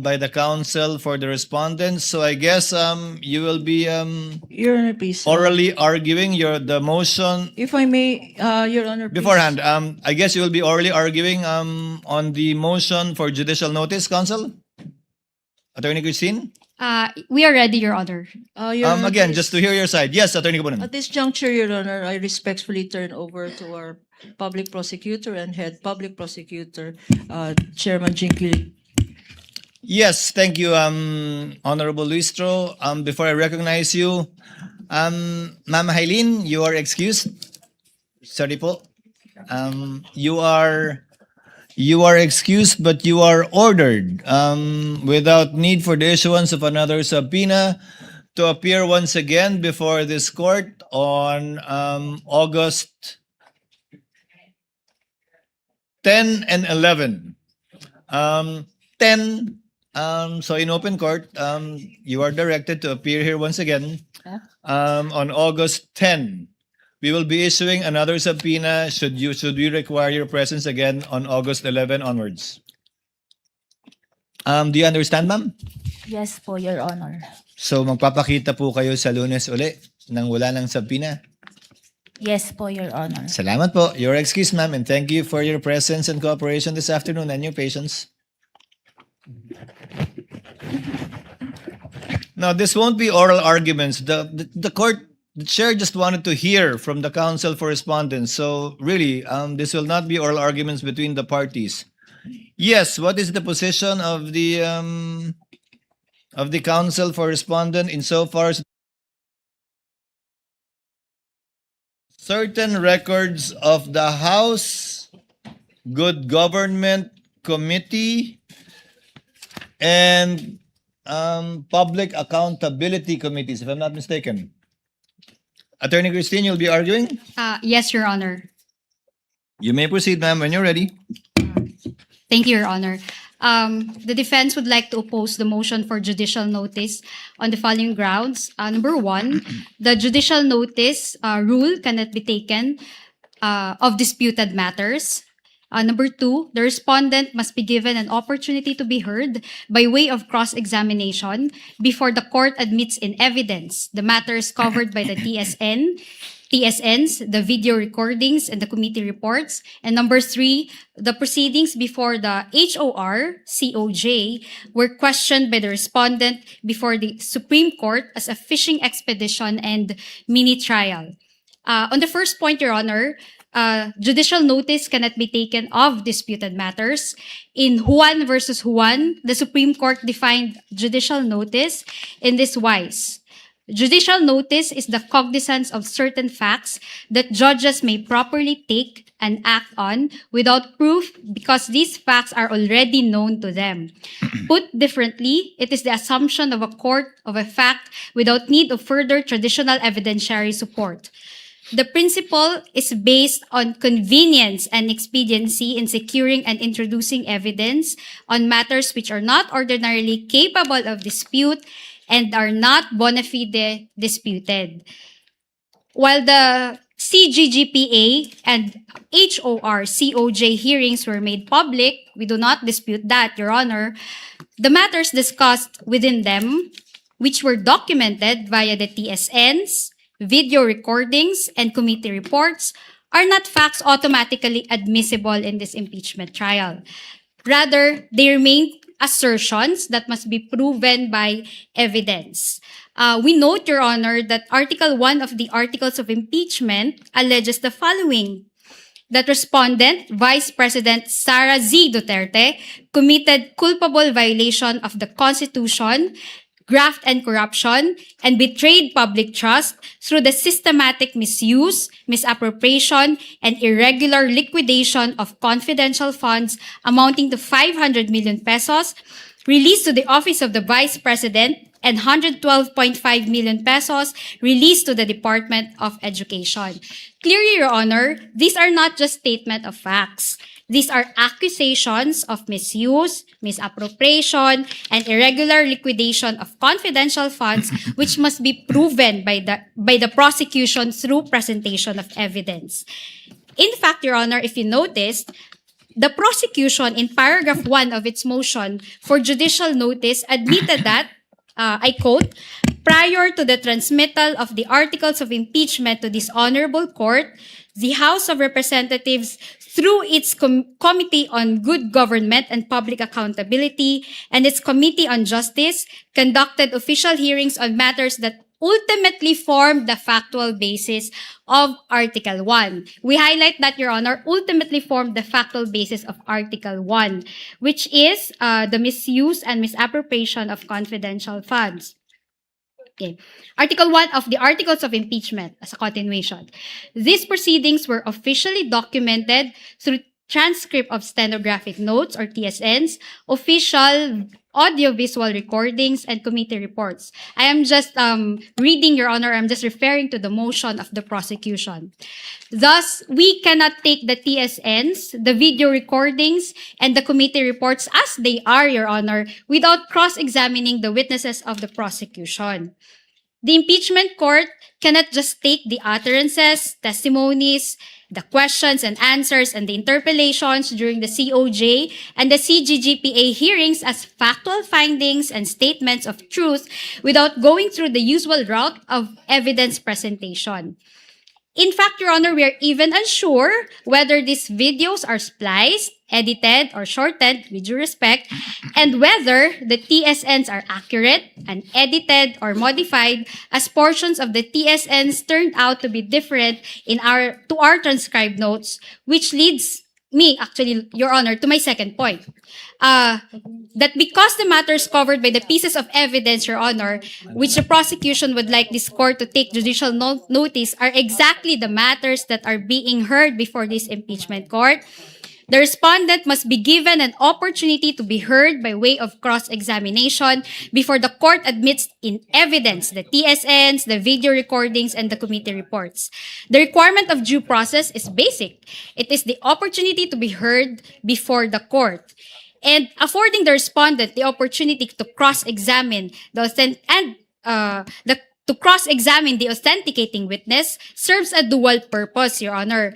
by the counsel for the respondents. So I guess you will be Your Honor, please. orally arguing the motion If I may, Your Honor, please. beforehand. I guess you will be orally arguing on the motion for judicial notice, counsel? Attorney Christine? We are ready, Your Honor. Your Honor, Again, please. just to hear your side. Yes, Attorney Kabunan. At this juncture, Your Honor, I respectfully turn over to our public prosecutor and head public prosecutor, Chairman Jinky. Yes, thank you, Honorable Luistro. Before I recognize you, Ma'am Hailin, you are excused. Sorry po. You are excused, but you are ordered without need for the issuance of another subpoena to appear once again before this court on August 10 and 11. 10, so in open court, you are directed to appear here once again on August 10. We will be issuing another subpoena should we require your presence again on August 11 onwards. Do you understand, ma'am? Yes po, Your Honor. So magpapakita po kayo sa Lunes uli nang wala ng subpoena. Yes po, Your Honor. Salamat po. You're excused, ma'am, and thank you for your presence and cooperation this afternoon and your patience. Now, this won't be oral arguments. The chair just wanted to hear from the counsel for respondents. So really, this will not be oral arguments between the parties. Yes, what is the position of the counsel for respondent insofar as certain records of the House Good Government Committee and Public Accountability Committees, if I'm not mistaken. Attorney Christine, you'll be arguing? Yes, Your Honor. You may proceed, ma'am, when you're ready. Thank you, Your Honor. The defense would like to oppose the motion for judicial notice on the following grounds. Number one, the judicial notice rule cannot be taken of disputed matters. Number two, the respondent must be given an opportunity to be heard by way of cross-examination before the court admits in evidence the matters covered by the TSNs, the video recordings, and the committee reports. And number three, the proceedings before the COJ were questioned by the respondent before the Supreme Court as a fishing expedition and mini trial. On the first point, Your Honor, judicial notice cannot be taken of disputed matters. In Juan versus Juan, the Supreme Court defined judicial notice in this wise. Judicial notice is the cognizance of certain facts that judges may properly take and act on without proof because these facts are already known to them. Put differently, it is the assumption of a court of a fact without need of further traditional evidentiary support. The principle is based on convenience and expediency in securing and introducing evidence on matters which are not ordinarily capable of dispute and are not bona fide disputed. While the CGGPA and COJ hearings were made public, we do not dispute that, Your Honor. The matters discussed within them, which were documented via the TSNs, video recordings, and committee reports, are not facts automatically admissible in this impeachment trial. Rather, they remain assertions that must be proven by evidence. We note, Your Honor, that Article 1 of the Articles of Impeachment alleges the following: that respondent, Vice President Sara Z. Duterte, committed culpable violation of the Constitution, graft and corruption, and betrayed public trust through the systematic misuse, misappropriation, and irregular liquidation of confidential funds amounting to 500 million pesos released to the office of the Vice President and 112.5 million pesos released to the Department of Education. Clearly, Your Honor, these are not just statement of facts. These are accusations of misuse, misappropriation, and irregular liquidation of confidential funds which must be proven by the prosecution through presentation of evidence. In fact, Your Honor, if you noticed, the prosecution in paragraph 1 of its motion for judicial notice admitted that, I quote, prior to the transmittal of the articles of impeachment to this honorable court, the House of Representatives, through its Committee on Good Government and Public Accountability and its Committee on Justice, conducted official hearings on matters that ultimately formed the factual basis of Article 1. We highlight that, Your Honor, ultimately formed the factual basis of Article 1, which is the misuse and misappropriation of confidential funds. Okay. Article 1 of the Articles of Impeachment as a continuation. These proceedings were officially documented through transcript of stenographic notes or TSNs, official audio-visual recordings, and committee reports. I am just reading, Your Honor, I'm just referring to the motion of the prosecution. Thus, we cannot take the TSNs, the video recordings, and the committee reports as they are, Your Honor, without cross-examining the witnesses of the prosecution. The impeachment court cannot just take the utterances, testimonies, the questions and answers, and the interpellations during the COJ and the CGGPA hearings as factual findings and statements of truth without going through the usual route of evidence presentation. In fact, Your Honor, we are even unsure whether these videos are spliced, edited, or shortened, with due respect, and whether the TSNs are accurate and edited or modified as portions of the TSNs turned out to be different to our transcribed notes, which leads me, actually, Your Honor, to my second point. That because the matters covered by the pieces of evidence, Your Honor, which the prosecution would like this court to take judicial notice are exactly the matters that are being heard before this impeachment court, the respondent must be given an opportunity to be heard by way of cross-examination before the court admits in evidence the TSNs, the video recordings, and the committee reports. The requirement of due process is basic. It is the opportunity to be heard before the court. And affording the respondent the opportunity to cross-examine to cross-examine the authenticating witness serves a dual purpose, Your Honor.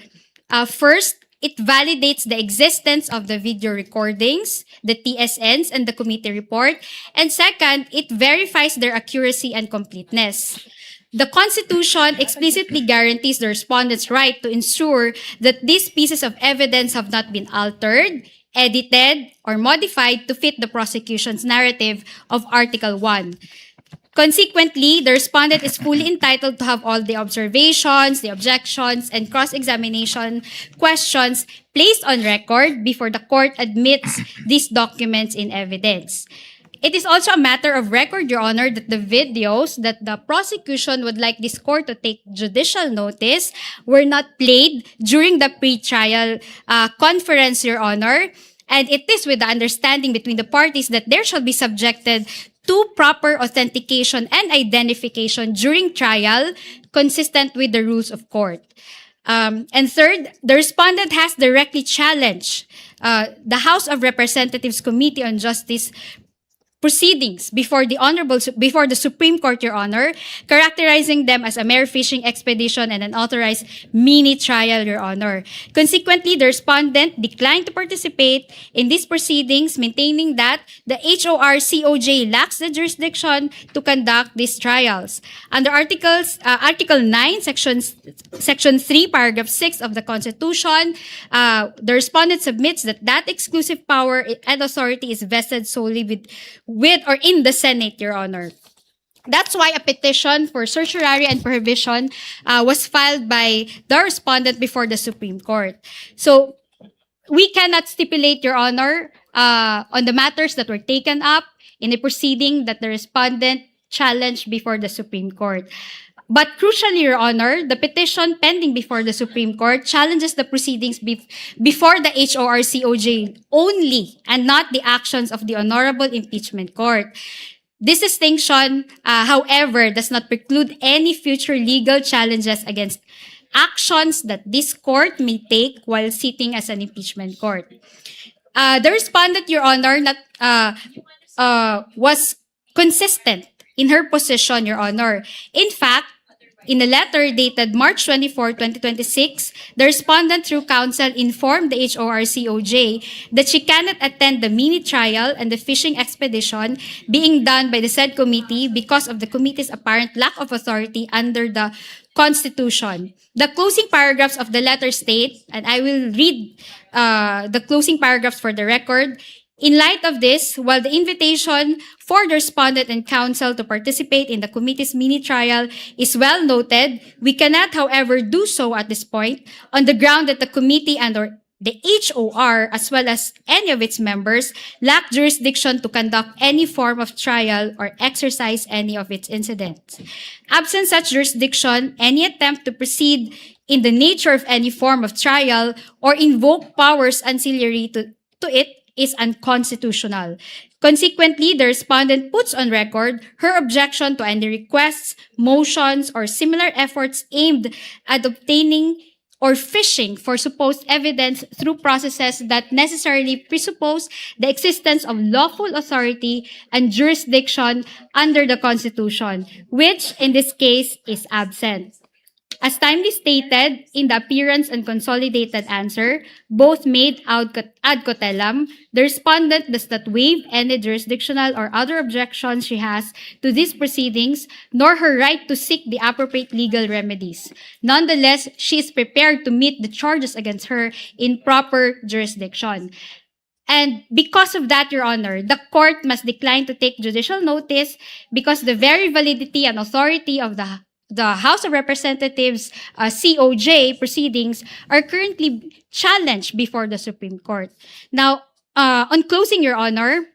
First, it validates the existence of the video recordings, the TSNs, and the committee report. And second, it verifies their accuracy and completeness. The Constitution explicitly guarantees the respondent's right to ensure that these pieces of evidence have not been altered, edited, or modified to fit the prosecution's narrative of Article 1. Consequently, the respondent is fully entitled to have all the observations, the objections, and cross-examination questions placed on record before the court admits these documents in evidence. It is also a matter of record, Your Honor, that the videos that the prosecution would like this court to take judicial notice were not played during the pre-trial conference, Your Honor, and it is with the understanding between the parties that there shall be subjected to proper authentication and identification during trial, consistent with the rules of court. And third, the respondent has directly challenged the House of Representatives Committee on Justice proceedings before the Supreme Court, Your Honor, characterizing them as a mere fishing expedition and an authorized mini trial, Your Honor. Consequently, the respondent declined to participate in these proceedings, maintaining that the HOR-COJ lacks the jurisdiction to conduct these trials. Under Article 9, Section 3, Paragraph 6 of the Constitution, the respondent submits that exclusive power and authority is vested solely with or in the Senate, Your Honor. That's why a petition for certiorari and prohibition was filed by the respondent before the Supreme Court. So we cannot stipulate, Your Honor, on the matters that were taken up in a proceeding that the respondent challenged before the Supreme Court. But crucially, Your Honor, the petition pending before the Supreme Court challenges the proceedings before the HOR-COJ only and not the actions of the Honorable Impeachment Court. This distinction, however, does not preclude any future legal challenges against actions that this court may take while sitting as an impeachment court. The respondent, Your Honor, was consistent in her position, Your Honor. In fact, in a letter dated March 24, 2026, the respondent through counsel informed the HORCOJ that she cannot attend the mini trial and the fishing expedition being done by the said committee because of the committee's apparent lack of authority under the Constitution. The closing paragraphs of the letter state, and I will read the closing paragraphs for the record. In light of this, while the invitation for the respondent and counsel to participate in the committee's mini trial is well noted, we cannot, however, do so at this point on the ground that the committee and/or the HOR, as well as any of its members, lack jurisdiction to conduct any form of trial or exercise any of its incidents. Absent such jurisdiction, any attempt to proceed in the nature of any form of trial or invoke powers ancillary to it is unconstitutional. Consequently, the respondent puts on record her objection to any requests, motions, or similar efforts aimed at obtaining or fishing for supposed evidence through processes that necessarily presuppose the existence of lawful authority and jurisdiction under the Constitution, which in this case is absent. As timely stated in the appearance and consolidated answer, both made ad cotellam, the respondent does not waive any jurisdictional or other objections she has to these proceedings, nor her right to seek the appropriate legal remedies. Nonetheless, she is prepared to meet the charges against her in proper jurisdiction. And because of that, Your Honor, the court must decline to take judicial notice because the very validity and authority of the House of Representatives COJ proceedings are currently challenged before the Supreme Court. Now, on closing, Your Honor,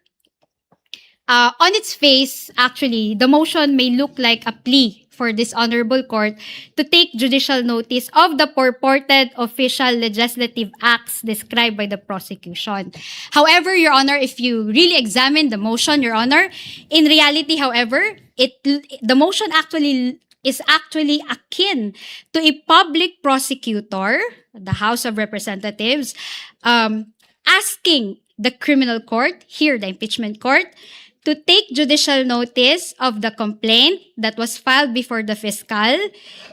on its face, actually, the motion may look like a plea for this honorable court to take judicial notice of the purported official legislative acts described by the prosecution. However, Your Honor, if you really examine the motion, Your Honor, in reality, however, the motion is actually akin to a public prosecutor, the House of Representatives, asking the criminal court, here the impeachment court, to take judicial notice of the complaint that was filed before the fiscal,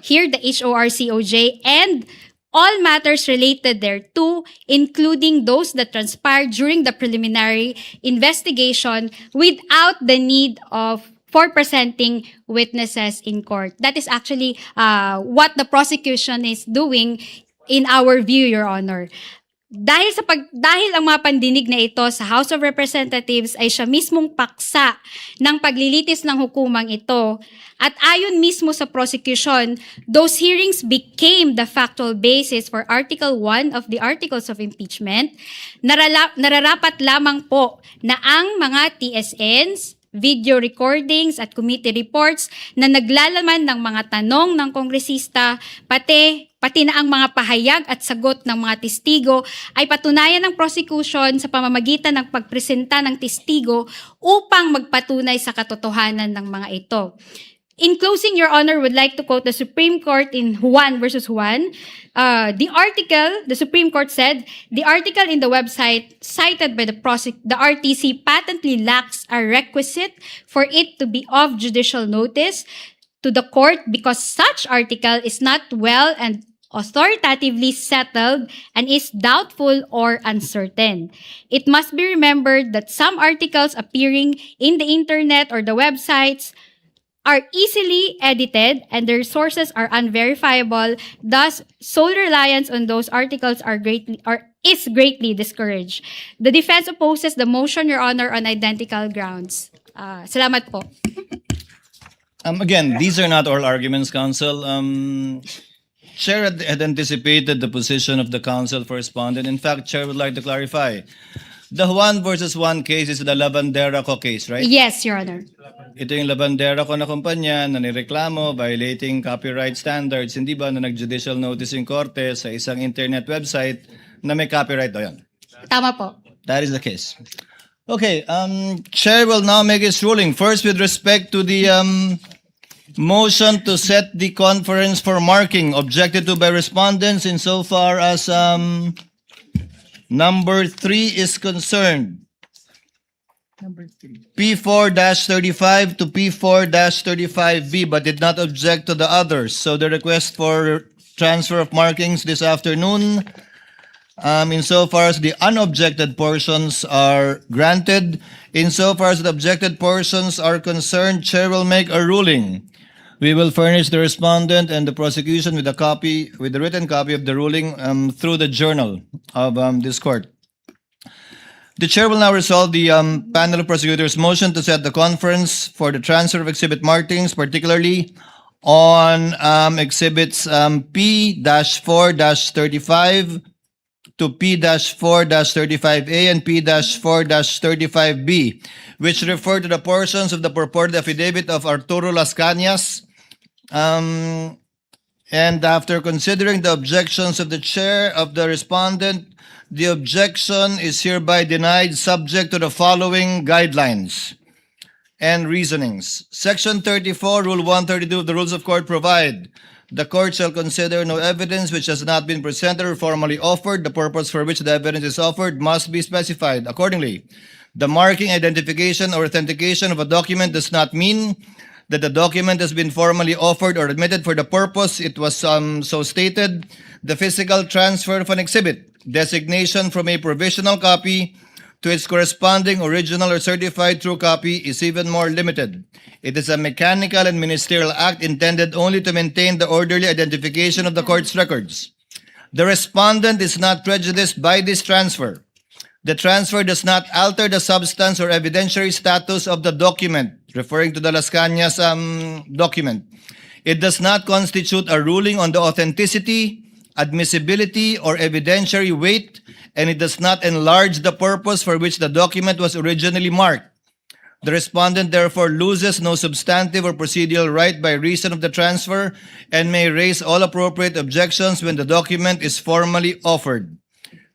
here the HORCOJ, and all matters related thereto, including those that transpired during the preliminary investigation without the need for presenting witnesses in court. That is actually what the prosecution is doing in our view, Your Honor. Dahil ang mga pandinig na ito sa House of Representatives ay siya mismong paksa ng paglilitis ng hukumang ito, at ayon mismo sa prosecution, those hearings became the factual basis for Article 1 of the Articles of Impeachment. Nararapat lamang po na ang mga TSNs, video recordings at committee reports na naglalaman ng mga tanong ng kongresista, pati na ang mga pahayag at sagot ng mga testigo ay patunayan ng prosecution sa pamamagitan ng pagpresenta ng testigo upang magpatunay sa katotohanan ng mga ito. In closing, Your Honor, would like to quote the Supreme Court in Juan versus Juan. The Supreme Court said, the article in the website cited by the RTC patently lacks a requisite for it to be of judicial notice to the court because such article is not well and authoritatively settled and is doubtful or uncertain. It must be remembered that some articles appearing in the internet or the websites are easily edited and their sources are unverifiable. Thus, sole reliance on those articles is greatly discouraged. The defense opposes the motion, Your Honor, on identical grounds. Salamat po. Again, these are not all arguments, counsel. Chair had anticipated the position of the counsel for respondent. In fact, Chair would like to clarify. The Juan versus Juan case is the Lavandera Co case, right? Yes, Your Honor. Ito yung Lavandera Co na kumpanya na nireklamo violating copyright standards. Hindi ba na nag-judicial notice yung korte sa isang internet website na may copyright o yan? Tama po. That is the case. Okay, Chair will now make his ruling. First, with respect to the motion to set the conference for marking objected to by respondents insofar as number 3 is concerned. P4-35 to P4-35B, but did not object to the others. So the request for transfer of markings this afternoon, insofar as the unobjected portions are granted, insofar as the objected portions are concerned, Chair will make a ruling. We will furnish the respondent and the prosecution with the written copy of the ruling through the journal of this court. The Chair will now resolve the panel of prosecutors' motion to set the conference for the transfer of exhibit markings, particularly on exhibits P-4-35 to P-4-35A and P-4-35B, which refer to the portions of the purported affidavit of Arturo Las Cañas. And after considering the objections of the Chair of the respondent, the objection is hereby denied subject to the following guidelines and reasonings. Section 34, Rule 132 of the Rules of Court provide, the court shall consider no evidence which has not been presented or formally offered. The purpose for which the evidence is offered must be specified. Accordingly, the marking, identification, or authentication of a document does not mean that the document has been formally offered or admitted for the purpose it was so stated. The physical transfer of an exhibit, designation from a provisional copy to its corresponding original or certified true copy is even more limited. It is a mechanical and ministerial act intended only to maintain the orderly identification of the court's records. The respondent is not prejudiced by this transfer. The transfer does not alter the substance or evidentiary status of the document, referring to the Las Cañas document. It does not constitute a ruling on the authenticity, admissibility, or evidentiary weight, and it does not enlarge the purpose for which the document was originally marked. The respondent therefore loses no substantive or procedural right by reason of the transfer and may raise all appropriate objections when the document is formally offered.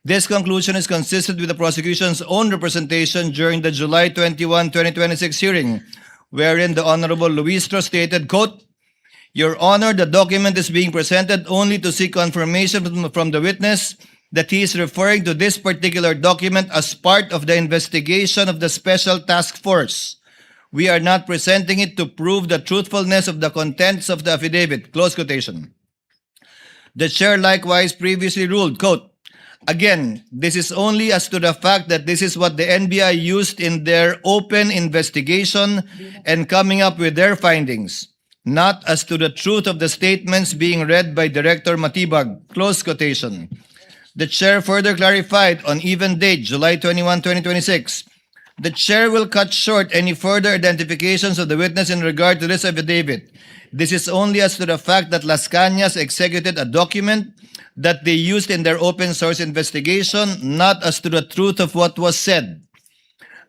This conclusion is consistent with the prosecution's own representation during the July 21, 2026 hearing, wherein the Honorable Luistro stated, quote, "Your Honor, the document is being presented only to seek confirmation from the witness that he is referring to this particular document as part of the investigation of the Special Task Force. We are not presenting it to prove the truthfulness of the contents of the affidavit." Close quotation. The Chair likewise previously ruled, quote, "Again, this is only as to the fact that this is what the NBI used in their open investigation and coming up with their findings, not as to the truth of the statements being read by Director Matibag." Close quotation. The Chair further clarified on even date, July 21, 2026, the Chair will cut short any further identifications of the witness in regard to this affidavit. This is only as to the fact that Las Cañas executed a document that they used in their open source investigation, not as to the truth of what was said.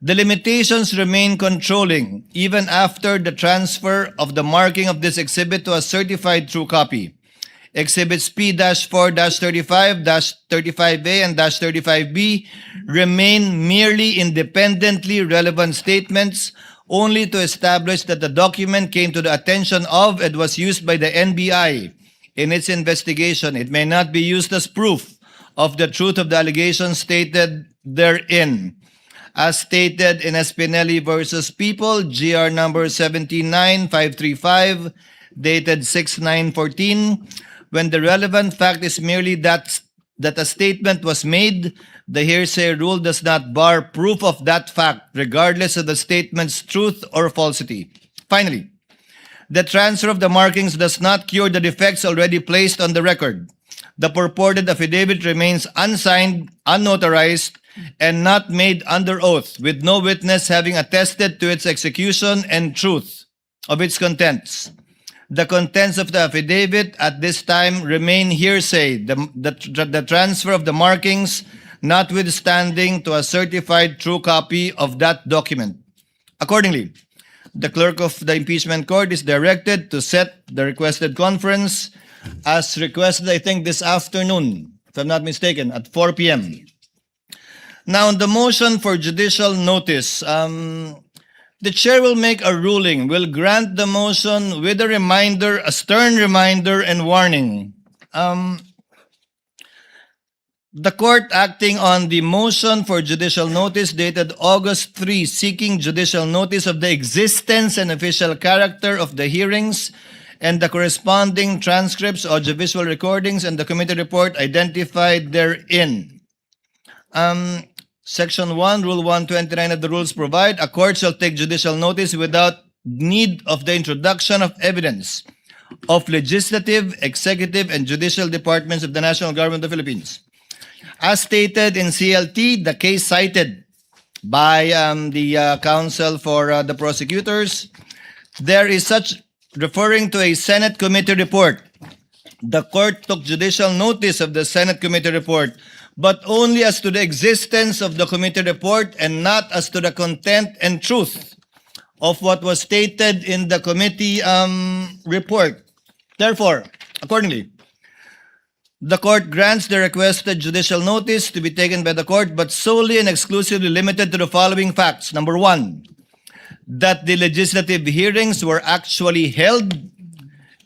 The limitations remain controlling even after the transfer of the marking of this exhibit to a certified true copy. Exhibits P-4-35, -35A, and -35B remain merely independently relevant statements only to establish that the document came to the attention of and was used by the NBI in its investigation. It may not be used as proof of the truth of the allegations stated therein. As stated in Espinelli versus People, GR number 179-535, dated 6/9/14, when the relevant fact is merely that a statement was made, the hearsay rule does not bar proof of that fact, regardless of the statement's truth or falsity. Finally, the transfer of the markings does not cure the defects already placed on the record. The purported affidavit remains unsigned, unnotarized, and not made under oath, with no witness having attested to its execution and truth of its contents. The contents of the affidavit at this time remain hearsay, the transfer of the markings notwithstanding to a certified true copy of that document. Accordingly, the clerk of the impeachment court is directed to set the requested conference as requested, I think, this afternoon, if I'm not mistaken, at 4 p.m. Now, on the motion for judicial notice, the chair will make a ruling, will grant the motion with a reminder, a stern reminder and warning. The court acting on the motion for judicial notice dated August 3, seeking judicial notice of the existence and official character of the hearings and the corresponding transcripts, audiovisual recordings, and the committee report identified therein. Section 1, Rule 129 of the rules provide, a court shall take judicial notice without need of the introduction of evidence of legislative, executive, and judicial departments of the National Government of the Philippines. As stated in CLT, the case cited by the counsel for the prosecutors, there is such, referring to a Senate committee report. The court took judicial notice of the Senate committee report, but only as to the existence of the committee report and not as to the content and truth of what was stated in the committee report. Therefore, accordingly, the court grants the requested judicial notice to be taken by the court, but solely and exclusively limited to the following facts. Number 1, that the legislative hearings were actually held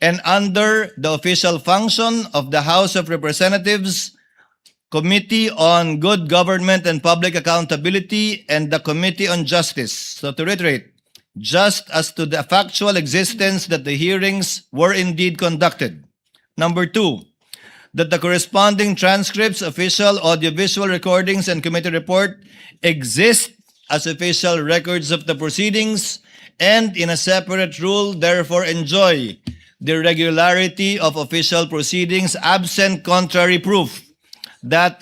and under the official function of the House of Representatives, Committee on Good Government and Public Accountability, and the Committee on Justice. So to reiterate, just as to the factual existence that the hearings were indeed conducted. Number 2, that the corresponding transcripts, official, audiovisual recordings, and committee report exist as official records of the proceedings and in a separate rule, therefore enjoy the regularity of official proceedings absent contrary proof that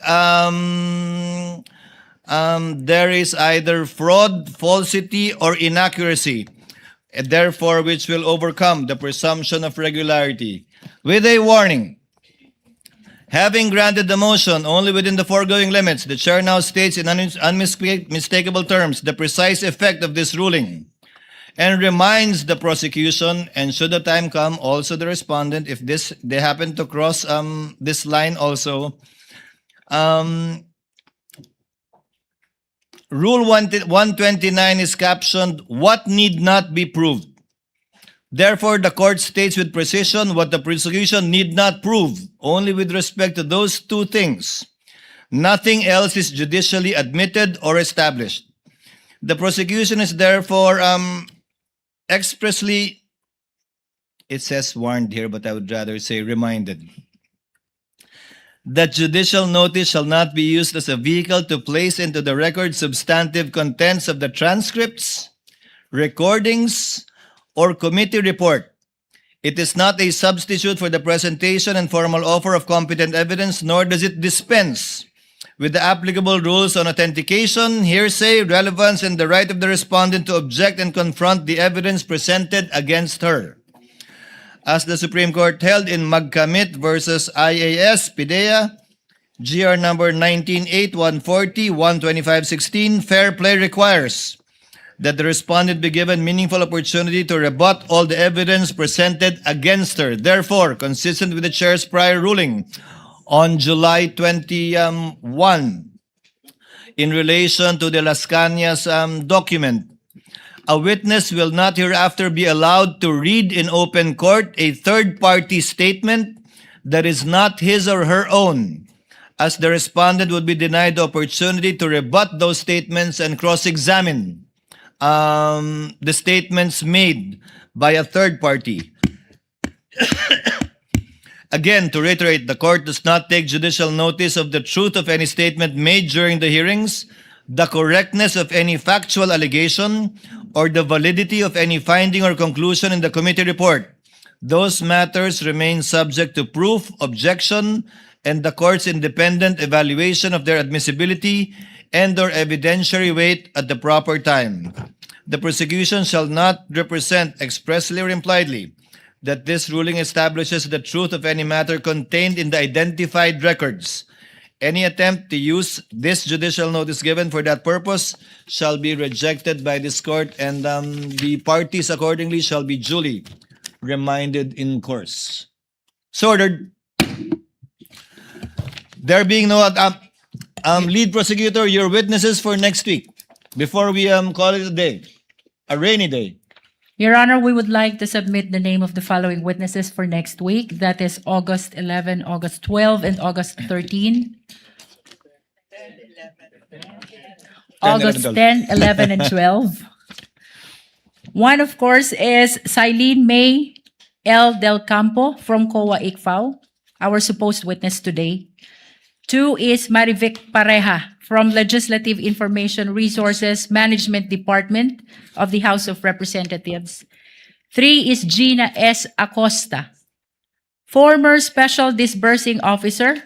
there is either fraud, falsity, or inaccuracy, and therefore which will overcome the presumption of regularity. With a warning, having granted the motion only within the foregoing limits, the chair now states in unmistakable terms the precise effect of this ruling and reminds the prosecution, and should the time come, also the respondent, if they happen to cross this line also, Rule 129 is captioned, "What need not be proved." Therefore, the court states with precision what the prosecution need not prove, only with respect to those two things. Nothing else is judicially admitted or established. The prosecution is therefore expressly, it says warned here, but I would rather say reminded, that judicial notice shall not be used as a vehicle to place into the record substantive contents of the transcripts, recordings, or committee report. It is not a substitute for the presentation and formal offer of competent evidence, nor does it dispense with the applicable rules on authentication, hearsay, relevance, and the right of the respondent to object and confront the evidence presented against her. As the Supreme Court held in Magkamit versus IAS, PIDEA, GR number 198140, 12516, fair play requires that the respondent be given meaningful opportunity to rebut all the evidence presented against her. Therefore, consistent with the chair's prior ruling on July 21, in relation to the Las Cañas document, a witness will not hereafter be allowed to read in open court a third-party statement that is not his or her own, as the respondent would be denied the opportunity to rebut those statements and cross-examine the statements made by a third party. Again, to reiterate, the court does not take judicial notice of the truth of any statement made during the hearings, the correctness of any factual allegation, or the validity of any finding or conclusion in the committee report. Those matters remain subject to proof, objection, and the court's independent evaluation of their admissibility and or evidentiary weight at the proper time. The prosecution shall not represent expressly or impliedly that this ruling establishes the truth of any matter contained in the identified records. Any attempt to use this judicial notice given for that purpose shall be rejected by this court, and the parties accordingly shall be duly reminded in course. So ordered. There being no Lead prosecutor, your witnesses for next week before we call it a day, a rainy day. Your Honor, we would like to submit the name of the following witnesses for next week. That is August 11, August 12, and August 13. August 10, 11, and 12. One, of course, is Silene May L. Del Campo from COA ICFAO, our supposed witness today. 2 is Marivic Pareja from Legislative Information Resources Management Department of the House of Representatives. 3 is Gina S. Acosta, former Special Disbursing Officer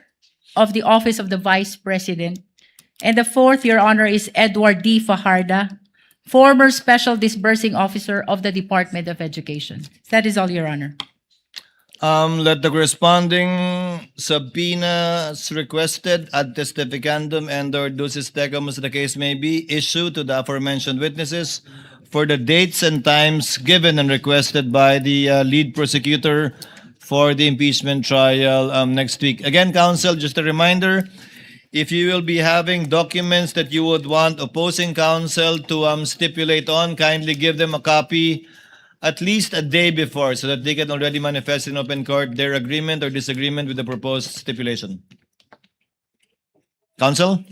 of the Office of the Vice President. And the 4th, Your Honor, is Edward D. Fajarda, former Special Disbursing Officer of the Department of Education. That is all, Your Honor. Let the corresponding subpoenas requested ad testificandum and/or ducis tecum, as the case may be, issued to the aforementioned witnesses for the dates and times given and requested by the lead prosecutor for the impeachment trial next week. Again, counsel, just a reminder, if you will be having documents that you would want opposing counsel to stipulate on, kindly give them a copy at least a day before so that they can already manifest in open court their agreement or disagreement with the proposed stipulation. Counsel?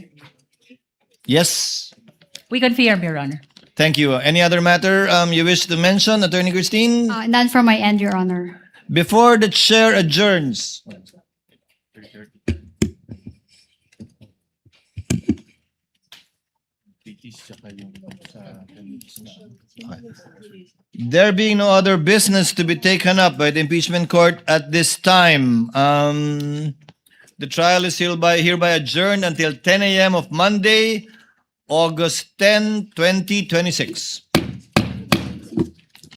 Yes? We confirm, Your Honor. Thank you. Any other matter you wish to mention, Attorney Christine? None from my end, Your Honor. Before the chair adjourns, there being no other business to be taken up by the impeachment court at this time, the trial is hereby adjourned until 10 a.m. of Monday, August 10, 2026.